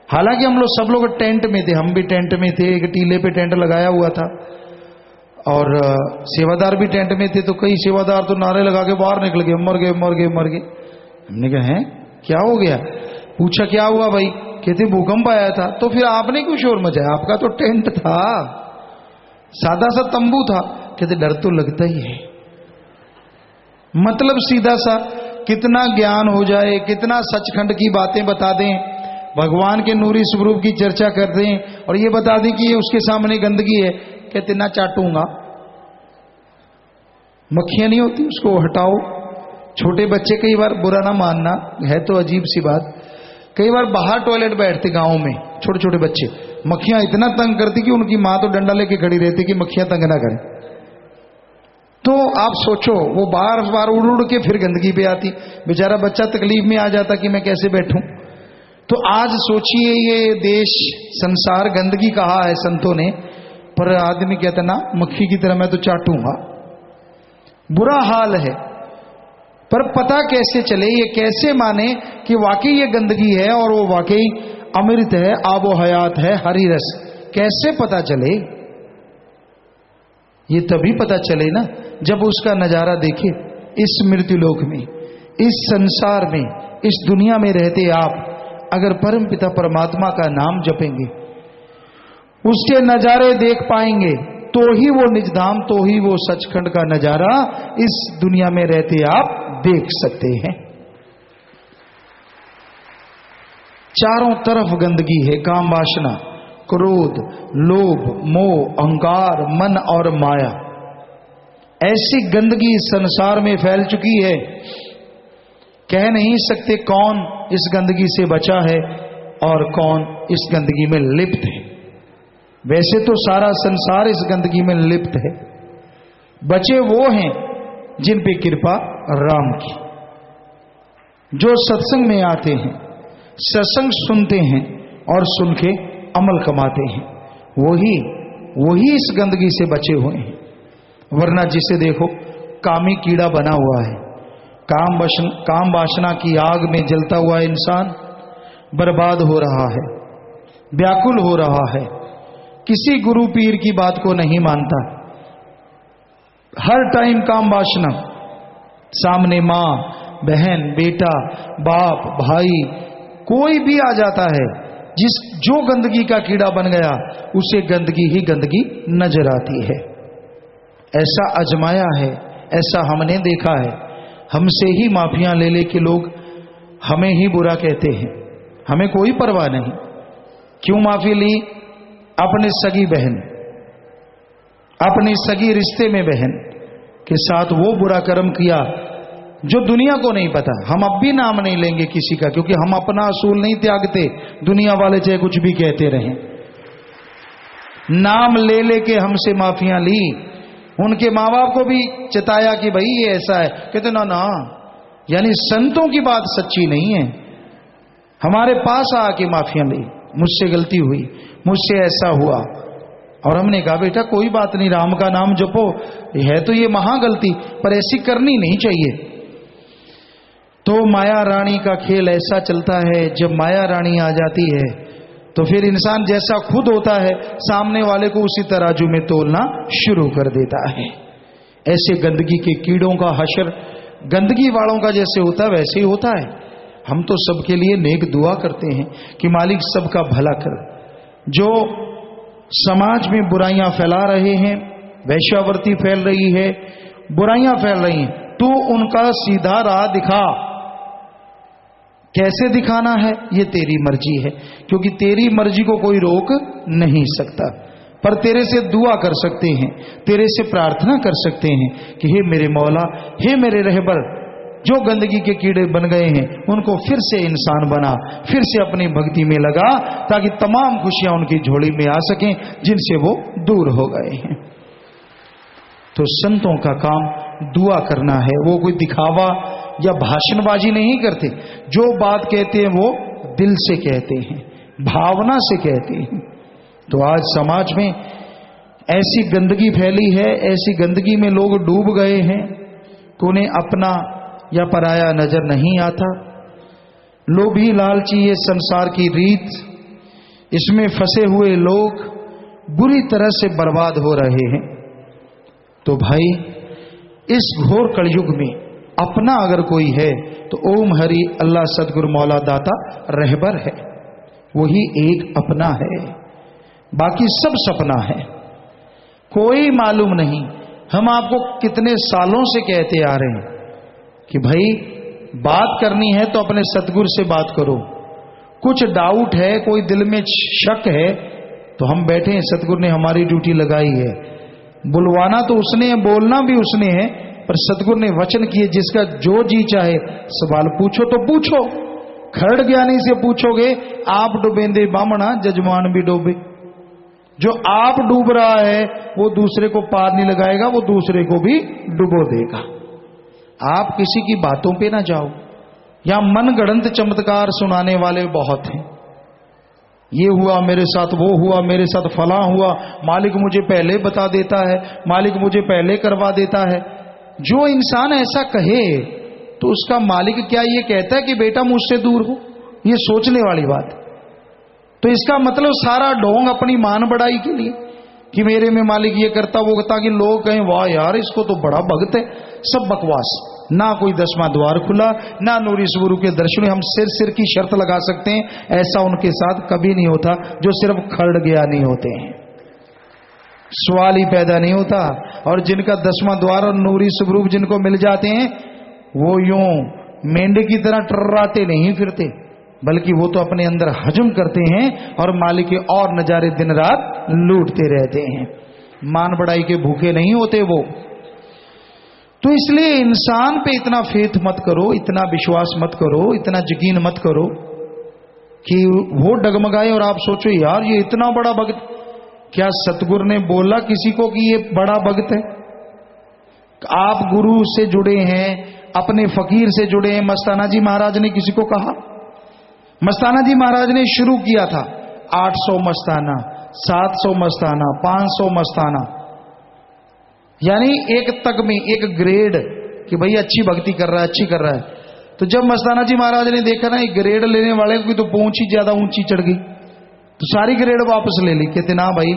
हालांकि हम लोग सब लोग टेंट में थे, हम भी टेंट में थे, एक टीले पे टेंट लगाया हुआ था, और सेवादार भी टेंट में थे। तो कई सेवादार तो नारे लगा के बाहर निकल गए, मर गए मर गए मर गए। हमने कहा हैं क्या हो गया, पूछा क्या हुआ भाई, कहते भूकंप आया था। तो फिर आपने क्यों शोर मचाया, आपका तो टेंट था, सादा सा तंबू था। कहते डर तो लगता ही है। मतलब सीधा सा, कितना ज्ञान हो जाए, कितना सचखंड की बातें बता दें, भगवान के नूरी स्वरूप की चर्चा कर दें और ये बता दें कि ये उसके सामने गंदगी है, कहते ना चाटूंगा। मक्खियां नहीं होती, उसको हटाओ। छोटे बच्चे, कई बार बुरा ना मानना, है तो अजीब सी बात, कई बार बाहर टॉयलेट बैठते गांव में छोटे छोटे बच्चे, मक्खियां इतना तंग करती कि उनकी मां तो डंडा लेके खड़ी रहती कि मक्खियां तंग ना करें। तो आप सोचो, वो बार बार उड़ उड़ के फिर गंदगी पे आती, बेचारा बच्चा तकलीफ में आ जाता कि मैं कैसे बैठूं। तो आज सोचिए, ये देश संसार गंदगी कहा है संतों ने, पर आदमी कहता ना मक्खी की तरह मैं तो चाटूंगा। बुरा हाल है। पर पता कैसे चले, ये कैसे माने कि वाकई ये गंदगी है और वो वाकई अमृत है, आबो हयात है, हरी रस, कैसे पता चले? ये तभी पता चले ना जब उसका नजारा देखे। इस मृत्युलोक में, इस संसार में, इस दुनिया में रहते आप अगर परम पिता परमात्मा का नाम जपेंगे, उसके नजारे देख पाएंगे, तो ही वो निजधाम, तो ही वो सचखंड का नजारा इस दुनिया में रहते आप देख सकते हैं। चारों तरफ गंदगी है, काम वासना, क्रोध, लोभ, मोह, अहंकार, मन और माया। ऐसी गंदगी संसार में फैल चुकी है, कह नहीं सकते कौन इस गंदगी से बचा है और कौन इस गंदगी में लिप्त है। वैसे तो सारा संसार इस गंदगी में लिप्त है। बचे वो हैं जिन पे कृपा राम की, जो सत्संग में आते हैं, सत्संग सुनते हैं और सुन के अमल कमाते हैं, वही इस गंदगी से बचे हुए हैं। वरना जिसे देखो कामी कीड़ा बना हुआ है, काम वासना की आग में जलता हुआ इंसान बर्बाद हो रहा है, व्याकुल हो रहा है, किसी गुरु पीर की बात को नहीं मानता। हर टाइम काम वासना, सामने मां, बहन, बेटा, बाप, भाई, कोई भी आ जाता है, जो गंदगी का कीड़ा बन गया उसे गंदगी ही गंदगी नजर आती है। ऐसा अजमाया है, ऐसा हमने देखा है। हमसे ही माफियां ले ले के लोग हमें ही बुरा कहते हैं, हमें कोई परवाह नहीं। क्यों माफी ली? अपने सगी बहन, अपनी सगी रिश्ते में बहन के साथ वो बुरा कर्म किया जो दुनिया को नहीं पता। हम अब भी नाम नहीं लेंगे किसी का, क्योंकि हम अपना असूल नहीं त्यागते। दुनिया वाले चाहे कुछ भी कहते रहें, नाम ले लेके हमसे माफियां ली। उनके माँ बाप को भी चिताया कि भाई ये ऐसा है, कहते ना ना, यानी संतों की बात सच्ची नहीं है। हमारे पास आके माफियां ली, मुझसे गलती हुई, मुझसे ऐसा हुआ, और हमने कहा बेटा कोई बात नहीं, राम का नाम जपो, है तो ये महागलती, पर ऐसी करनी नहीं चाहिए। तो माया रानी का खेल ऐसा चलता है, जब माया रानी आ जाती है तो फिर इंसान जैसा खुद होता है सामने वाले को उसी तराजू में तोलना शुरू कर देता है। ऐसे गंदगी के कीड़ों का हशर गंदगी वालों का जैसे होता है वैसे ही होता है। हम तो सबके लिए नेक दुआ करते हैं कि मालिक सबका भला कर। जो समाज में बुराइयां फैला रहे हैं, वैश्यावृत्ति फैल रही है, बुराइयां फैल रही हैं, तू उनका सीधा राह दिखा। कैसे दिखाना है ये तेरी मर्जी है, क्योंकि तेरी मर्जी को कोई रोक नहीं सकता। पर तेरे से दुआ कर सकते हैं, तेरे से प्रार्थना कर सकते हैं कि हे मेरे मौला, हे मेरे रहबर, जो गंदगी के कीड़े बन गए हैं उनको फिर से इंसान बना, फिर से अपनी भक्ति में लगा, ताकि तमाम खुशियां उनकी झोली में आ सकें जिनसे वो दूर हो गए हैं। तो संतों का काम दुआ करना है। वो कोई दिखावा या भाषणबाजी नहीं करते, जो बात कहते हैं वो दिल से कहते हैं, भावना से कहते हैं। तो आज समाज में ऐसी गंदगी फैली है, ऐसी गंदगी में लोग डूब गए हैं कि उन्हें अपना या पराया नजर नहीं आता। लोभी लालची ये संसार की रीत, इसमें फंसे हुए लोग बुरी तरह से बर्बाद हो रहे हैं। तो भाई इस घोर कलयुग में अपना अगर कोई है तो ओम हरि अल्लाह सदगुरु मौला दाता रहबर है, वही एक अपना है, बाकी सब सपना है। कोई मालूम नहीं। हम आपको कितने सालों से कहते आ रहे हैं कि भाई बात करनी है तो अपने सतगुरु से बात करो। कुछ डाउट है, कोई दिल में शक है, तो हम बैठे हैं, सतगुरु ने हमारी ड्यूटी लगाई है। बुलवाना तो उसने है, बोलना भी उसने है, पर सतगुरु ने वचन किए जिसका जो जी चाहे सवाल पूछो तो पूछो। खरड़ ज्ञानी से पूछोगे आप डूबेंदे बामणा जजमान भी डूबे। जो आप डूब रहा है वो दूसरे को पार नहीं लगाएगा, वो दूसरे को भी डुबो देगा। आप किसी की बातों पे ना जाओ। यहां मन गढ़ंत चमत्कार सुनाने वाले बहुत हैं, ये हुआ मेरे साथ, वो हुआ मेरे साथ, फलां हुआ, मालिक मुझे पहले बता देता है, मालिक मुझे पहले करवा देता है। जो इंसान ऐसा कहे तो उसका मालिक क्या ये कहता है कि बेटा मुझसे दूर हो? ये सोचने वाली बात। तो इसका मतलब सारा ढोंग अपनी मान बढ़ाई के लिए कि मेरे में मालिक ये करता वो करता, कि लोग कहें वाह यार इसको तो बड़ा भक्त है। सब बकवास। ना कोई 10वां द्वार खुला, ना नूरी स्वरूप के दर्शन। हम सिर की शर्त लगा सकते हैं, ऐसा उनके साथ कभी नहीं होता जो सिर्फ खरड़ गया नहीं होते हैं, सवाल ही पैदा नहीं होता। और जिनका 10वां द्वार और नूरी स्वरूप जिनको मिल जाते हैं वो यूं मेंढे की तरह टर्राते नहीं फिरते, बल्कि वो तो अपने अंदर हजम करते हैं और मालिक के और नजारे दिन रात लूटते रहते हैं। मान बढ़ाई के भूखे नहीं होते वो। तो इसलिए इंसान पे इतना फेथ मत करो, इतना विश्वास मत करो, इतना यकीन मत करो कि वो डगमगाए और आप सोचो यार ये इतना बड़ा भक्त। क्या सतगुरु ने बोला किसी को कि ये बड़ा भक्त है? आप गुरु से जुड़े हैं, अपने फकीर से जुड़े हैं। मस्ताना जी महाराज ने किसी को कहा? मस्ताना जी महाराज ने शुरू किया था 800 मस्ताना, 700 मस्ताना, 500 मस्ताना, यानी एक तक में एक ग्रेड कि भाई अच्छी भक्ति कर रहा है, अच्छी कर रहा है। तो जब मस्ताना जी महाराज ने देखा ना एक ग्रेड लेने वाले की तो पहुंच ही ज्यादा ऊंची चढ़ गई, तो सारी ग्रेड वापस ले ली। कहते ना भाई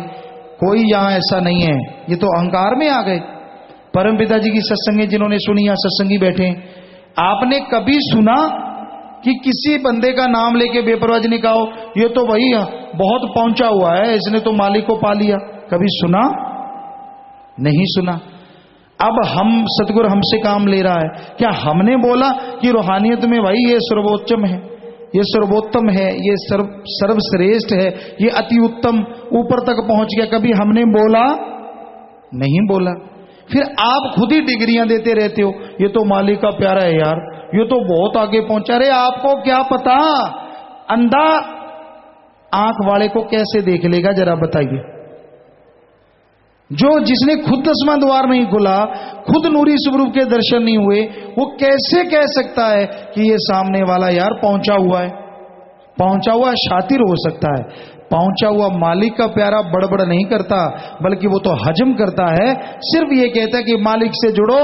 कोई यहां ऐसा नहीं है, ये तो अहंकार में आ गए। परम पिता जी की सत्संगी जिन्होंने सुनी, यहां सत्संगी बैठे, आपने कभी सुना कि किसी बंदे का नाम लेके बेपरवाह ने कहा ये तो भाई बहुत पहुंचा हुआ है, इसने तो मालिक को पा लिया? कभी सुना? नहीं सुना। अब हम सतगुरु हमसे काम ले रहा है, क्या हमने बोला कि रूहानियत में भाई ये सर्वोच्चम है, ये सर्वोत्तम है, ये सर्वश्रेष्ठ है, ये अति उत्तम, ऊपर तक पहुंच गया? कभी हमने बोला? नहीं बोला। फिर आप खुद ही डिग्रियां देते रहते हो, ये तो मालिक का प्यारा है यार, ये तो बहुत आगे पहुंचा। रे आपको क्या पता? अंधा आंख वाले को कैसे देख लेगा जरा बताइए? जो जिसने खुद 10वां द्वार नहीं खुला, खुद नूरी स्वरूप के दर्शन नहीं हुए, वो कैसे कह सकता है कि ये सामने वाला यार पहुंचा हुआ है? पहुंचा हुआ शातिर हो सकता है, पहुंचा हुआ मालिक का प्यारा बड़बड़ नहीं करता, बल्कि वो तो हजम करता है। सिर्फ ये कहता है कि मालिक से जुड़ो,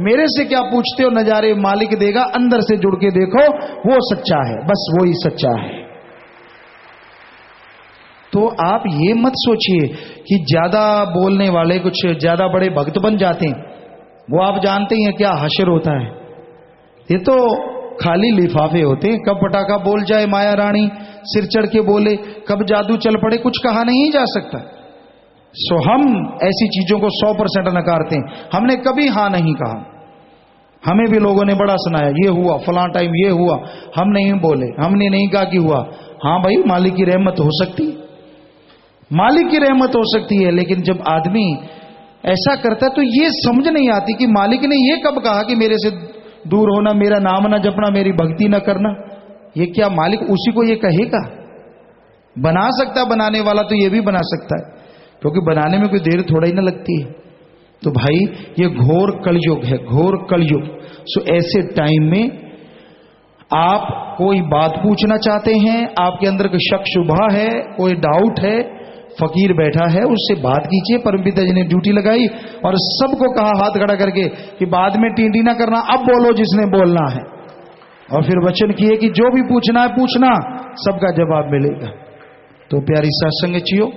मेरे से क्या पूछते हो, नजारे मालिक देगा, अंदर से जुड़ के देखो, वो सच्चा है, बस वही सच्चा है। तो आप ये मत सोचिए कि ज्यादा बोलने वाले कुछ ज्यादा बड़े भक्त बन जाते हैं। वो आप जानते ही हैं क्या हशर होता है, ये तो खाली लिफाफे होते हैं। कब पटाखा बोल जाए माया रानी, सिर चढ़ के बोले, कब जादू चल पड़े, कुछ कहा नहीं जा सकता। सो हम ऐसी चीजों को 100% नकारते हैं। हमने कभी हां नहीं कहा, हमें भी लोगों ने बड़ा सुनाया, ये हुआ फलां टाइम, ये हुआ, हम नहीं बोले, हमने नहीं कहा कि हुआ। हां भाई मालिक की रहमत हो सकती, मालिक की रहमत हो सकती है, लेकिन जब आदमी ऐसा करता है तो ये समझ नहीं आती कि मालिक ने ये कब कहा कि मेरे से दूर होना, मेरा नाम ना जपना, मेरी भक्ति ना करना। ये क्या मालिक उसी को ये कहेगा? बना सकता है बनाने वाला, तो ये भी बना सकता है, क्योंकि बनाने में कोई देर थोड़ा ही ना लगती है। तो भाई ये घोर कलयुग है, घोर कलयुग। सो ऐसे टाइम में आप कोई बात पूछना चाहते हैं, आपके अंदर कोई शक शुबा है, कोई डाउट है, फकीर बैठा है, उससे बात कीजिए। परमपिता जी ने ड्यूटी लगाई और सबको कहा हाथ खड़ा करके कि बाद में टींडी ना करना, अब बोलो जिसने बोलना है। और फिर वचन किए कि जो भी पूछना है पूछना, सबका जवाब मिलेगा। तो प्यारी सत्संगचियों,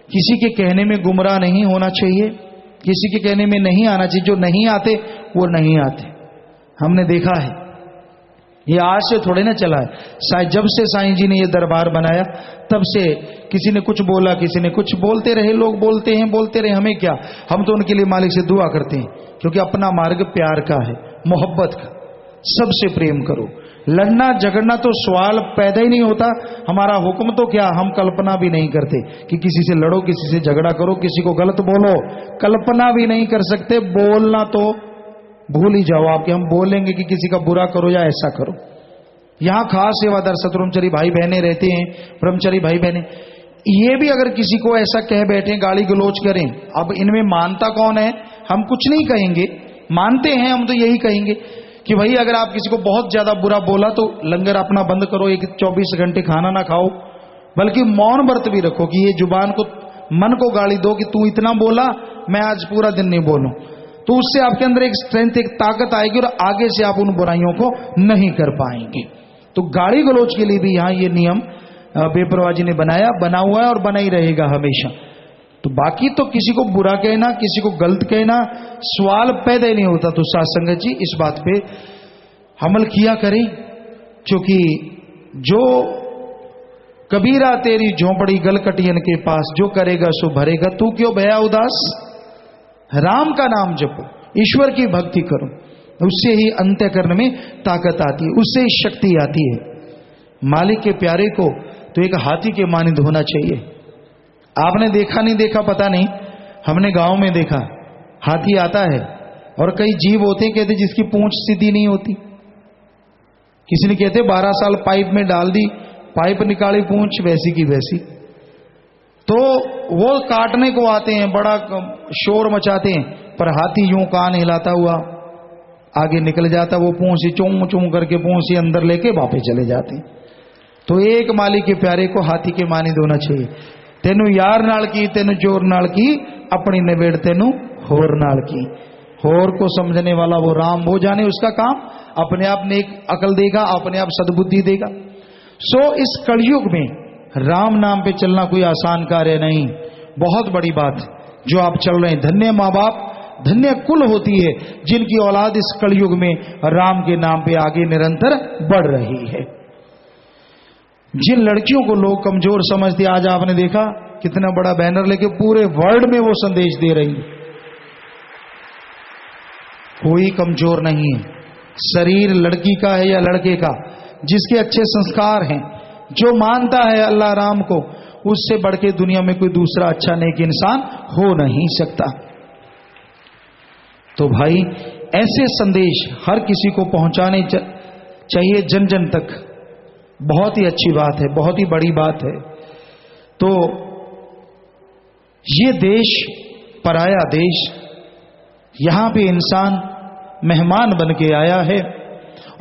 किसी के कहने में गुमराह नहीं होना चाहिए, किसी के कहने में नहीं आना चाहिए। जो नहीं आते वो नहीं आते, हमने देखा है। ये आज से थोड़े ना चला है, जब से साईं जी ने ये दरबार बनाया तब से किसी ने कुछ बोला, किसी ने कुछ बोलते रहे, लोग बोलते हैं बोलते रहे, हमें क्या। हम तो उनके लिए मालिक से दुआ करते हैं, क्योंकि अपना मार्ग प्यार का है, मोहब्बत का। सबसे प्रेम करो, लड़ना झगड़ना तो सवाल पैदा ही नहीं होता। हमारा हुक्म तो क्या, हम कल्पना भी नहीं करते कि किसी से लड़ो, किसी से झगड़ा करो, किसी को गलत बोलो, कल्पना भी नहीं कर सकते। बोलना तो भूल ही जाओ आप कि हम बोलेंगे कि किसी का बुरा करो या ऐसा करो। यहां खास सेवादार सतब्रह्मचारी भाई बहने रहते हैं, ब्रह्मचारी भाई बहने, ये भी अगर किसी को ऐसा कह बैठे, गाली गलोच करें, अब इनमें मानता कौन है? हम कुछ नहीं कहेंगे, मानते हैं हम तो यही कहेंगे कि भाई अगर आप किसी को बहुत ज्यादा बुरा बोला तो लंगर अपना बंद करो, 24 घंटे खाना ना खाओ, बल्कि मौन व्रत भी रखो कि ये जुबान को, मन को गाली दो कि तू इतना बोला, मैं आज पूरा दिन नहीं बोलूं। तो उससे आपके अंदर एक स्ट्रेंथ, एक ताकत आएगी और आगे से आप उन बुराइयों को नहीं कर पाएंगे। तो गाली गलौज के लिए भी यहां ये नियम बेपरवाह जी ने बना हुआ है और बना ही रहेगा हमेशा। तो बाकी तो किसी को बुरा कहना, किसी को गलत कहना, सवाल पैदा ही नहीं होता। तो साथ संगत जी इस बात पे अमल किया करें, क्योंकि जो कबीरा तेरी झोंपड़ी गलकटियन के पास, जो करेगा सो भरेगा, तू क्यों भया उदास, राम का नाम जपो, ईश्वर की भक्ति करो, उससे ही अंतःकरण में ताकत आती है, उससे ही शक्ति आती है। मालिक के प्यारे को तो एक हाथी के मानिंद होना चाहिए। आपने देखा नहीं देखा पता नहीं, हमने गांव में देखा, हाथी आता है और कई जीव होते हैं कहते जिसकी पूंछ सीधी नहीं होती। किसी ने कहते 12 साल पाइप में डाल दी, पाइप निकाली, पूंछ वैसी की वैसी। तो वो काटने को आते हैं, बड़ा शोर मचाते हैं, पर हाथी यूं कान हिलाता हुआ आगे निकल जाता, वो पूंछ ही चूं चूं करके पूंछ ही अंदर लेके वापस चले जाते हैं। तो एक मालिक के प्यारे को हाथी के मानी होना चाहिए। तेनू यार नाल की, तेनू जोर नाल की, अपनी नवेड़ तेनू होर नाल की। होर को समझने वाला वो राम, वो जाने उसका काम, अपने आप नेक अकल देगा, अपने आप सद्बुद्धि देगा। सो इस कलयुग में राम नाम पे चलना कोई आसान कार्य नहीं, बहुत बड़ी बात जो आप चल रहे हैं। धन्य माँ बाप, धन्य कुल होती है जिनकी औलाद इस कलयुग में राम के नाम पे आगे निरंतर बढ़ रही है। जिन लड़कियों को लोग कमजोर समझते, आज आपने देखा कितना बड़ा बैनर लेके पूरे वर्ल्ड में वो संदेश दे रही है, कोई कमजोर नहीं है। शरीर लड़की का है या लड़के का, जिसके अच्छे संस्कार हैं, जो मानता है अल्लाह राम को, उससे बढ़ के दुनिया में कोई दूसरा अच्छा नेक इंसान हो नहीं सकता। तो भाई ऐसे संदेश हर किसी को पहुंचाने चाहिए, जन जन तक। बहुत ही अच्छी बात है, बहुत ही बड़ी बात है। तो ये देश पराया देश, यहां पे इंसान मेहमान बन के आया है,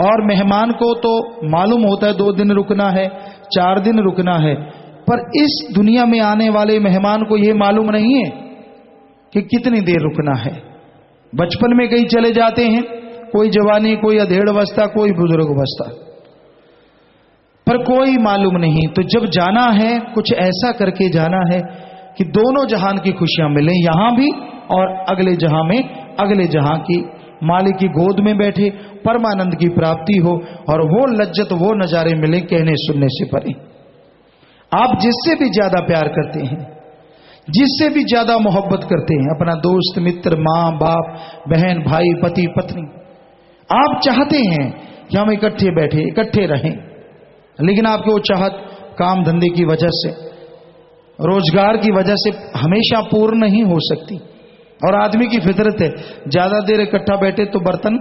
और मेहमान को तो मालूम होता है 2 दिन रुकना है, 4 दिन रुकना है, पर इस दुनिया में आने वाले मेहमान को यह मालूम नहीं है कि कितनी देर रुकना है। बचपन में कहीं चले जाते हैं, कोई जवानी, कोई अधेड़ अवस्था, कोई बुजुर्ग अवस्था, पर कोई मालूम नहीं। तो जब जाना है, कुछ ऐसा करके जाना है कि दोनों जहान की खुशियां मिलें, यहां भी और अगले जहां में, अगले जहां की मालिक की गोद में बैठे परमानंद की प्राप्ति हो, और वो लज्जत, वो नजारे मिले कहने सुनने से परे। आप जिससे भी ज्यादा प्यार करते हैं, जिससे भी ज्यादा मोहब्बत करते हैं, अपना दोस्त, मित्र, मां बाप, बहन, भाई, पति, पत्नी, आप चाहते हैं कि हम इकट्ठे बैठे, इकट्ठे रहें, लेकिन आपकी वो चाहत काम धंधे की वजह से, रोजगार की वजह से हमेशा पूर्ण नहीं हो सकती। और आदमी की फितरत है, ज्यादा देर इकट्ठा बैठे तो बर्तन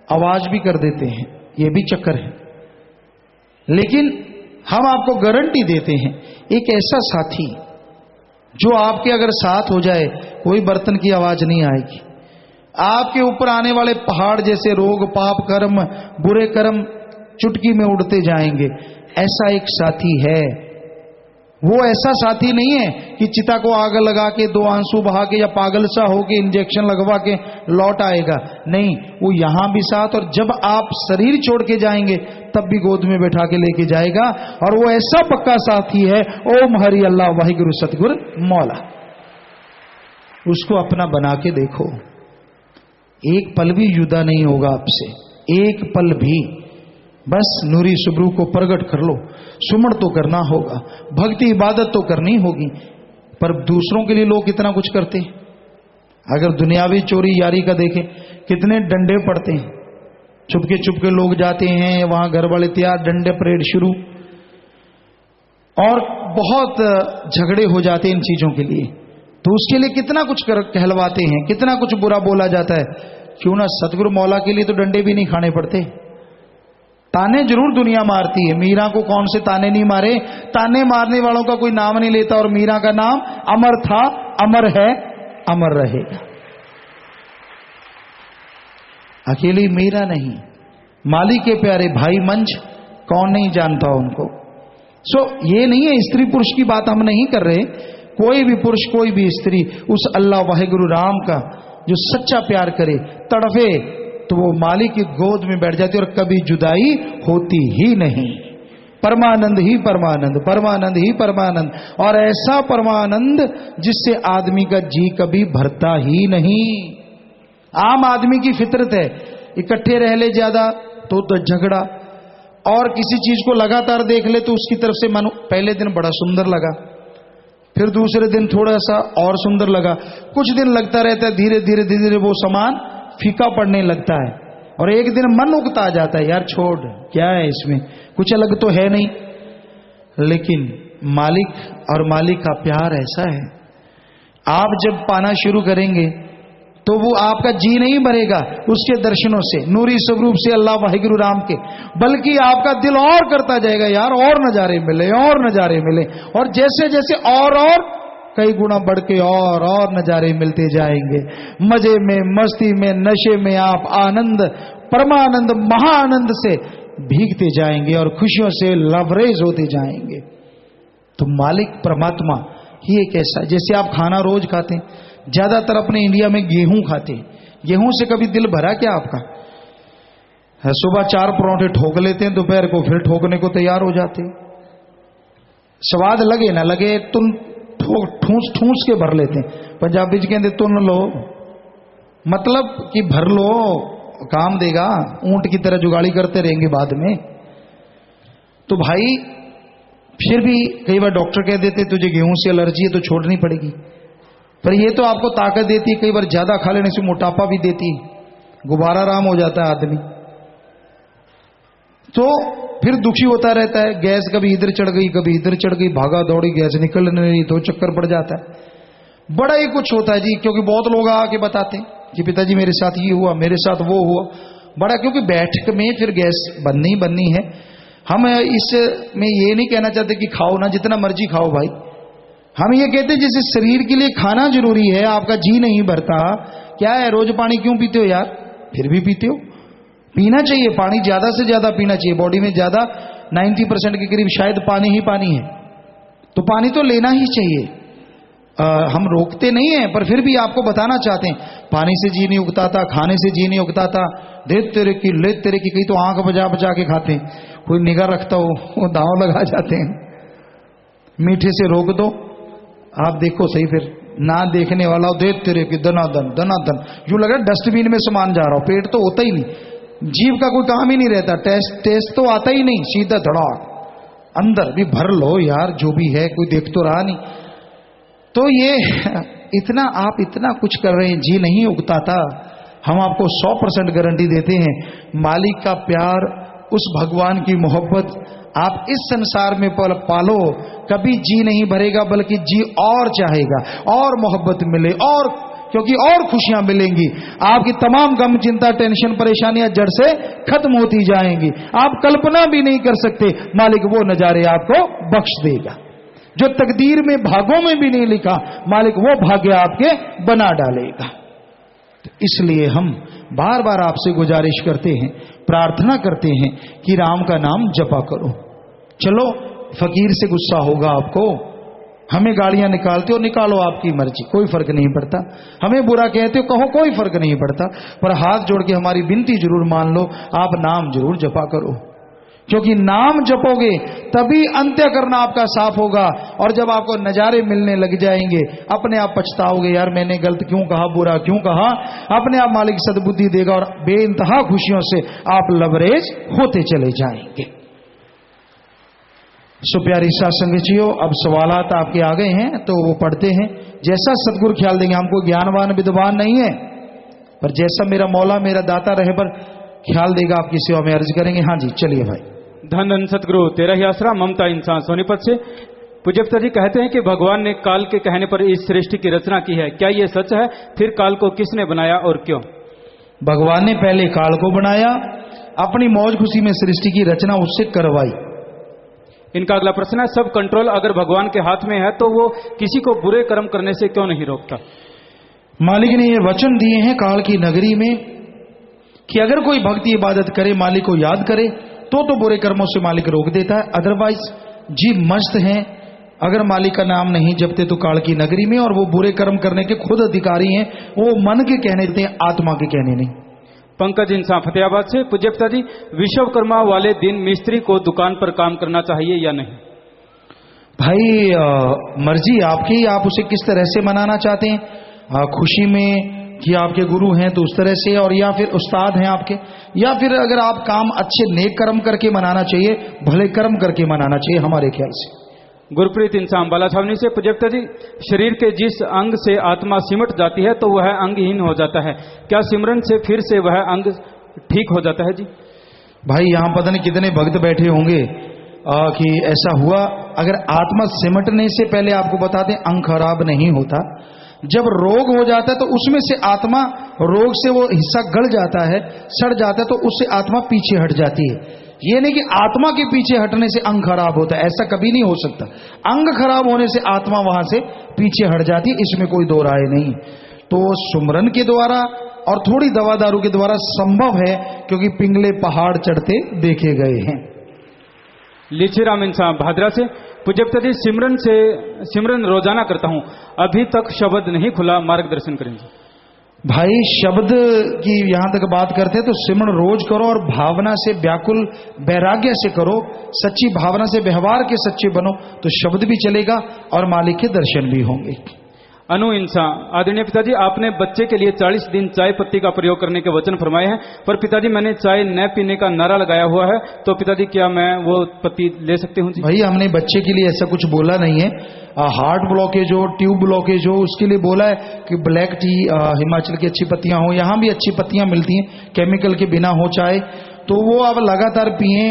आवाज भी कर देते हैं, ये भी चक्कर है। लेकिन हम आपको गारंटी देते हैं, एक ऐसा साथी जो आपके अगर साथ हो जाए, कोई बर्तन की आवाज नहीं आएगी। आपके ऊपर आने वाले पहाड़ जैसे रोग, पाप, कर्म, बुरे कर्म चुटकी में उड़ते जाएंगे। ऐसा एक साथी है। वो ऐसा साथी नहीं है कि चिता को आग लगा के 2 आंसू बहा के या पागल सा होके इंजेक्शन लगवा के लौट आएगा। नहीं, वो यहां भी साथ, और जब आप शरीर छोड़ के जाएंगे तब भी गोद में बैठा के लेके जाएगा। और वो ऐसा पक्का साथी है, ओम हरि अल्लाह वाहिगुरु सतगुरु मौला। उसको अपना बना के देखो, एक पल भी जुदा नहीं होगा आपसे, एक पल भी। बस नूरी सुबरू को प्रगट कर लो, सुमर तो करना होगा, भक्ति इबादत तो करनी होगी। पर दूसरों के लिए लोग कितना कुछ करते हैं। अगर दुनियावी चोरी यारी का देखें, कितने डंडे पड़ते हैं, चुपके चुपके लोग जाते हैं, वहां घर वाले तैयार, डंडे परेड शुरू, और बहुत झगड़े हो जाते हैं इन चीजों के लिए। तो उसके लिए कितना कुछ कहलवाते हैं, कितना कुछ बुरा बोला जाता है। क्यों ना सतगुरु मौला के लिए तो डंडे भी नहीं खाने पड़ते। ताने जरूर दुनिया मारती है, मीरा को कौन से ताने नहीं मारे। ताने मारने वालों का कोई नाम नहीं लेता, और मीरा का नाम अमर था, अमर है, अमर रहेगा। अकेली मीरा नहीं, माली के प्यारे भाई मंझ, कौन नहीं जानता उनको। सो ये नहीं है, स्त्री पुरुष की बात हम नहीं कर रहे। कोई भी पुरुष कोई भी स्त्री उस अल्लाह वाहिगुरु राम का जो सच्चा प्यार करे, तड़फे, तो वो मालिक की गोद में बैठ जाती है और कभी जुदाई होती ही नहीं। परमानंद ही परमानंद, परमानंद ही परमानंद, और ऐसा परमानंद जिससे आदमी का जी कभी भरता ही नहीं। आम आदमी की फितरत है, इकट्ठे रह ले ज्यादा तो झगड़ा, और किसी चीज को लगातार देख ले तो उसकी तरफ से मन पहले दिन बड़ा सुंदर लगा, फिर दूसरे दिन थोड़ा सा और सुंदर लगा, कुछ दिन लगता रहता है, धीरे धीरे धीरे धीरे वो सामान फीका पड़ने लगता है, और एक दिन मन उकता जाता है, यार छोड़, क्या है इसमें, कुछ अलग तो है नहीं। लेकिन मालिक और मालिक का प्यार ऐसा है, आप जब पाना शुरू करेंगे तो वो आपका जी नहीं भरेगा उसके दर्शनों से, नूरी स्वरूप से अल्लाह वाहिगुरु राम के, बल्कि आपका दिल और करता जाएगा, यार और नजारे मिले, और नजारे मिले, और जैसे जैसे और कई गुना बढ़ के और नजारे मिलते जाएंगे। मजे में, मस्ती में, नशे में आप आनंद, परमानंद, महाआनंद से भीगते जाएंगे और खुशियों से लवरेज होते जाएंगे। तो मालिक परमात्मा ही एक ऐसा, जैसे आप खाना रोज खाते हैं, ज्यादातर अपने इंडिया में गेहूं खाते हैं, गेहूं से कभी दिल भरा क्या आपका? सुबह 4 परोठे ठोक लेते हैं, दोपहर को फिर ठोकने को तैयार हो जाते हैं। स्वाद लगे ना लगे तुम ठूस ठूस के भर लेते हैं। पंजाबी जी कहते तुन लो, मतलब कि भर लो, काम देगा, ऊंट की तरह जुगाड़ी करते रहेंगे बाद में। तो भाई फिर भी कई बार डॉक्टर कह देते तुझे गेहूं से एलर्जी है तो छोड़नी पड़ेगी, पर ये तो आपको ताकत देती है, कई बार ज्यादा खा लेने से मोटापा भी देती है, गुब्बारा राम हो जाता है आदमी, तो फिर दुखी होता रहता है। गैस कभी इधर चढ़ गई कभी इधर चढ़ गई, भागा दौड़ी, गैस निकल नहीं रही तो चक्कर पड़ जाता है। बड़ा ही कुछ होता है जी, क्योंकि बहुत लोग आके बताते हैं कि पिताजी मेरे साथ ये हुआ, मेरे साथ वो हुआ, बड़ा, क्योंकि बैठक में फिर गैस बननी है। हम इसमें ये नहीं कहना चाहते कि खाओ ना, जितना मर्जी खाओ भाई, हम ये कहते हैं जैसे शरीर के लिए खाना जरूरी है, आपका जी नहीं भरता, क्या है रोज पानी क्यों पीते हो यार? फिर भी पीते हो, पीना चाहिए, पानी ज्यादा से ज्यादा पीना चाहिए, बॉडी में ज्यादा 90% के करीब शायद पानी ही पानी है, तो पानी तो लेना ही चाहिए। हम रोकते नहीं है, पर फिर भी आपको बताना चाहते हैं, पानी से जी नहीं उगता था, खाने से जी नहीं उगता था, दे तेरे की ले तेरे की, कहीं तो आंख बजा बजा के खाते हैं, कोई निगाह रखता हो वो दांव लगा जाते हैं। मीठे से रोक दो, आप देखो सही, फिर ना देखने वाला दे तेरे की दनादन दनादन, यूं लग रहा है डस्टबिन में सामान जा रहा हो, पेट तो होता ही नहीं, जीव का कोई काम ही नहीं रहता, टेस्ट तो आता ही नहीं, सीधा धड़ाक अंदर भी भर लो यार, जो भी है कोई देख तो रहा नहीं। तो ये इतना आप इतना कुछ कर रहे हैं, जी नहीं उगता था। हम आपको 100% गारंटी देते हैं, मालिक का प्यार, उस भगवान की मोहब्बत आप इस संसार में पालो, कभी जी नहीं भरेगा, बल्कि जी और चाहेगा, और मोहब्बत मिले, और क्योंकि और खुशियां मिलेंगी, आपकी तमाम गम चिंता टेंशन परेशानियां जड़ से खत्म होती जाएंगी। आप कल्पना भी नहीं कर सकते, मालिक वो नजारे आपको बख्श देगा जो तकदीर में भागों में भी नहीं लिखा, मालिक वो भाग्य आपके बना डालेगा। तो इसलिए हम बार बार आपसे गुजारिश करते हैं, प्रार्थना करते हैं कि राम का नाम जपा करो। चलो फकीर से गुस्सा होगा आपको, हमें गालियां निकालते हो, निकालो, आपकी मर्जी, कोई फर्क नहीं पड़ता। हमें बुरा कहते हो, कहो, कोई फर्क नहीं पड़ता, पर हाथ जोड़ के हमारी विनती जरूर मान लो, आप नाम जरूर जपा करो, क्योंकि नाम जपोगे तभी अंत्य करना आपका साफ होगा। और जब आपको नजारे मिलने लग जाएंगे, अपने आप पछताओगे, यार मैंने गलत क्यों कहा, बुरा क्यों कहा। अपने आप मालिक सद्बुद्धि देगा और बेइंतहा खुशियों से आप लवरेज होते चले जाएंगे। सो प्यारी साथ संगतियों, अब सवालात आपके आ गए हैं तो वो पढ़ते हैं, जैसा सदगुरु ख्याल देंगे। हमको ज्ञानवान विद्वान नहीं है, पर जैसा मेरा मौला मेरा दाता रहे पर ख्याल देगा, आपकी सेवा में अर्ज करेंगे। हाँ जी, चलिए भाई। धन धन सतगुरु तेरा ही आसरा, ममता इंसान सोनीपत से पूज्य पिता जी कहते हैं कि भगवान ने काल के कहने पर इस सृष्टि की रचना की है, क्या ये सच है? फिर काल को किसने बनाया और क्यों? भगवान ने पहले काल को बनाया, अपनी मौज खुशी में सृष्टि की रचना उससे करवाई। इनका अगला प्रश्न है, सब कंट्रोल अगर भगवान के हाथ में है तो वो किसी को बुरे कर्म करने से क्यों नहीं रोकता? मालिक ने ये वचन दिए हैं काल की नगरी में कि अगर कोई भक्ति इबादत करे, मालिक को याद करे, तो बुरे कर्मों से मालिक रोक देता है, अदरवाइज जी मस्त हैं, अगर मालिक का नाम नहीं जपते तो काल की नगरी में, और वो बुरे कर्म करने के खुद अधिकारी हैं, वो मन के कहने देते हैं, आत्मा के कहने नहीं। पंकज इंसान फतेहाबाद से, पूज्य पिताजी विश्वकर्मा वाले दिन मिस्त्री को दुकान पर काम करना चाहिए या नहीं? भाई मर्जी आपकी, आप उसे किस तरह से मनाना चाहते हैं, खुशी में कि आपके गुरु हैं तो उस तरह से, और या फिर उस्ताद हैं आपके, या फिर अगर आप काम अच्छे नेक कर्म करके मनाना चाहिए, भले कर्म करके मनाना चाहिए हमारे ख्याल से। गुरप्रीत इंसान बाला छावनी से, पूज्य पिताजी शरीर के जिस अंग से आत्मा सिमट जाती है तो वह अंगहीन हो जाता है, क्या सिमरन से फिर से वह अंग ठीक हो जाता है जी? भाई यहाँ पता नहीं कितने भक्त बैठे होंगे कि ऐसा हुआ। अगर आत्मा सिमटने से पहले आपको बता दें, अंग खराब नहीं होता। जब रोग हो जाता है तो उसमें से आत्मा, रोग से वो हिस्सा गल जाता है, सड़ जाता है, तो उससे आत्मा पीछे हट जाती है। ये नहीं कि आत्मा के पीछे हटने से अंग खराब होता है, ऐसा कभी नहीं हो सकता। अंग खराब होने से आत्मा वहां से पीछे हट जाती है, इसमें कोई दो राय नहीं। तो सुमरन के द्वारा और थोड़ी दवा दारू के द्वारा संभव है, क्योंकि पिंगले पहाड़ चढ़ते देखे गए हैं। लीचीराम इंसान भादरा से, पूज्य पिताजी सिमरन रोजाना करता हूं, अभी तक शब्द नहीं खुला, मार्गदर्शन करेंगे। भाई शब्द की यहां तक बात करते हैं तो सिमरन रोज करो, और भावना से, व्याकुल वैराग्य से करो, सच्ची भावना से व्यवहार के सच्चे बनो, तो शब्द भी चलेगा और मालिक के दर्शन भी होंगे। अनु इंसान, आदरणीय पिताजी आपने बच्चे के लिए 40 दिन चाय पत्ती का प्रयोग करने के वचन फरमाए हैं, पर पिताजी मैंने चाय न पीने का नारा लगाया हुआ है, तो पिताजी क्या मैं वो पत्ती ले सकती हूँ जी? भाई हमने बच्चे के लिए ऐसा कुछ बोला नहीं है। हार्ट ब्लॉकेज हो, ट्यूब ब्लॉकेज हो, उसके लिए बोला है कि ब्लैक टी, हिमाचल की अच्छी पत्तियां हो, यहाँ भी अच्छी पत्तियां मिलती हैं, केमिकल के बिना हो चाय, तो वो आप लगातार पिए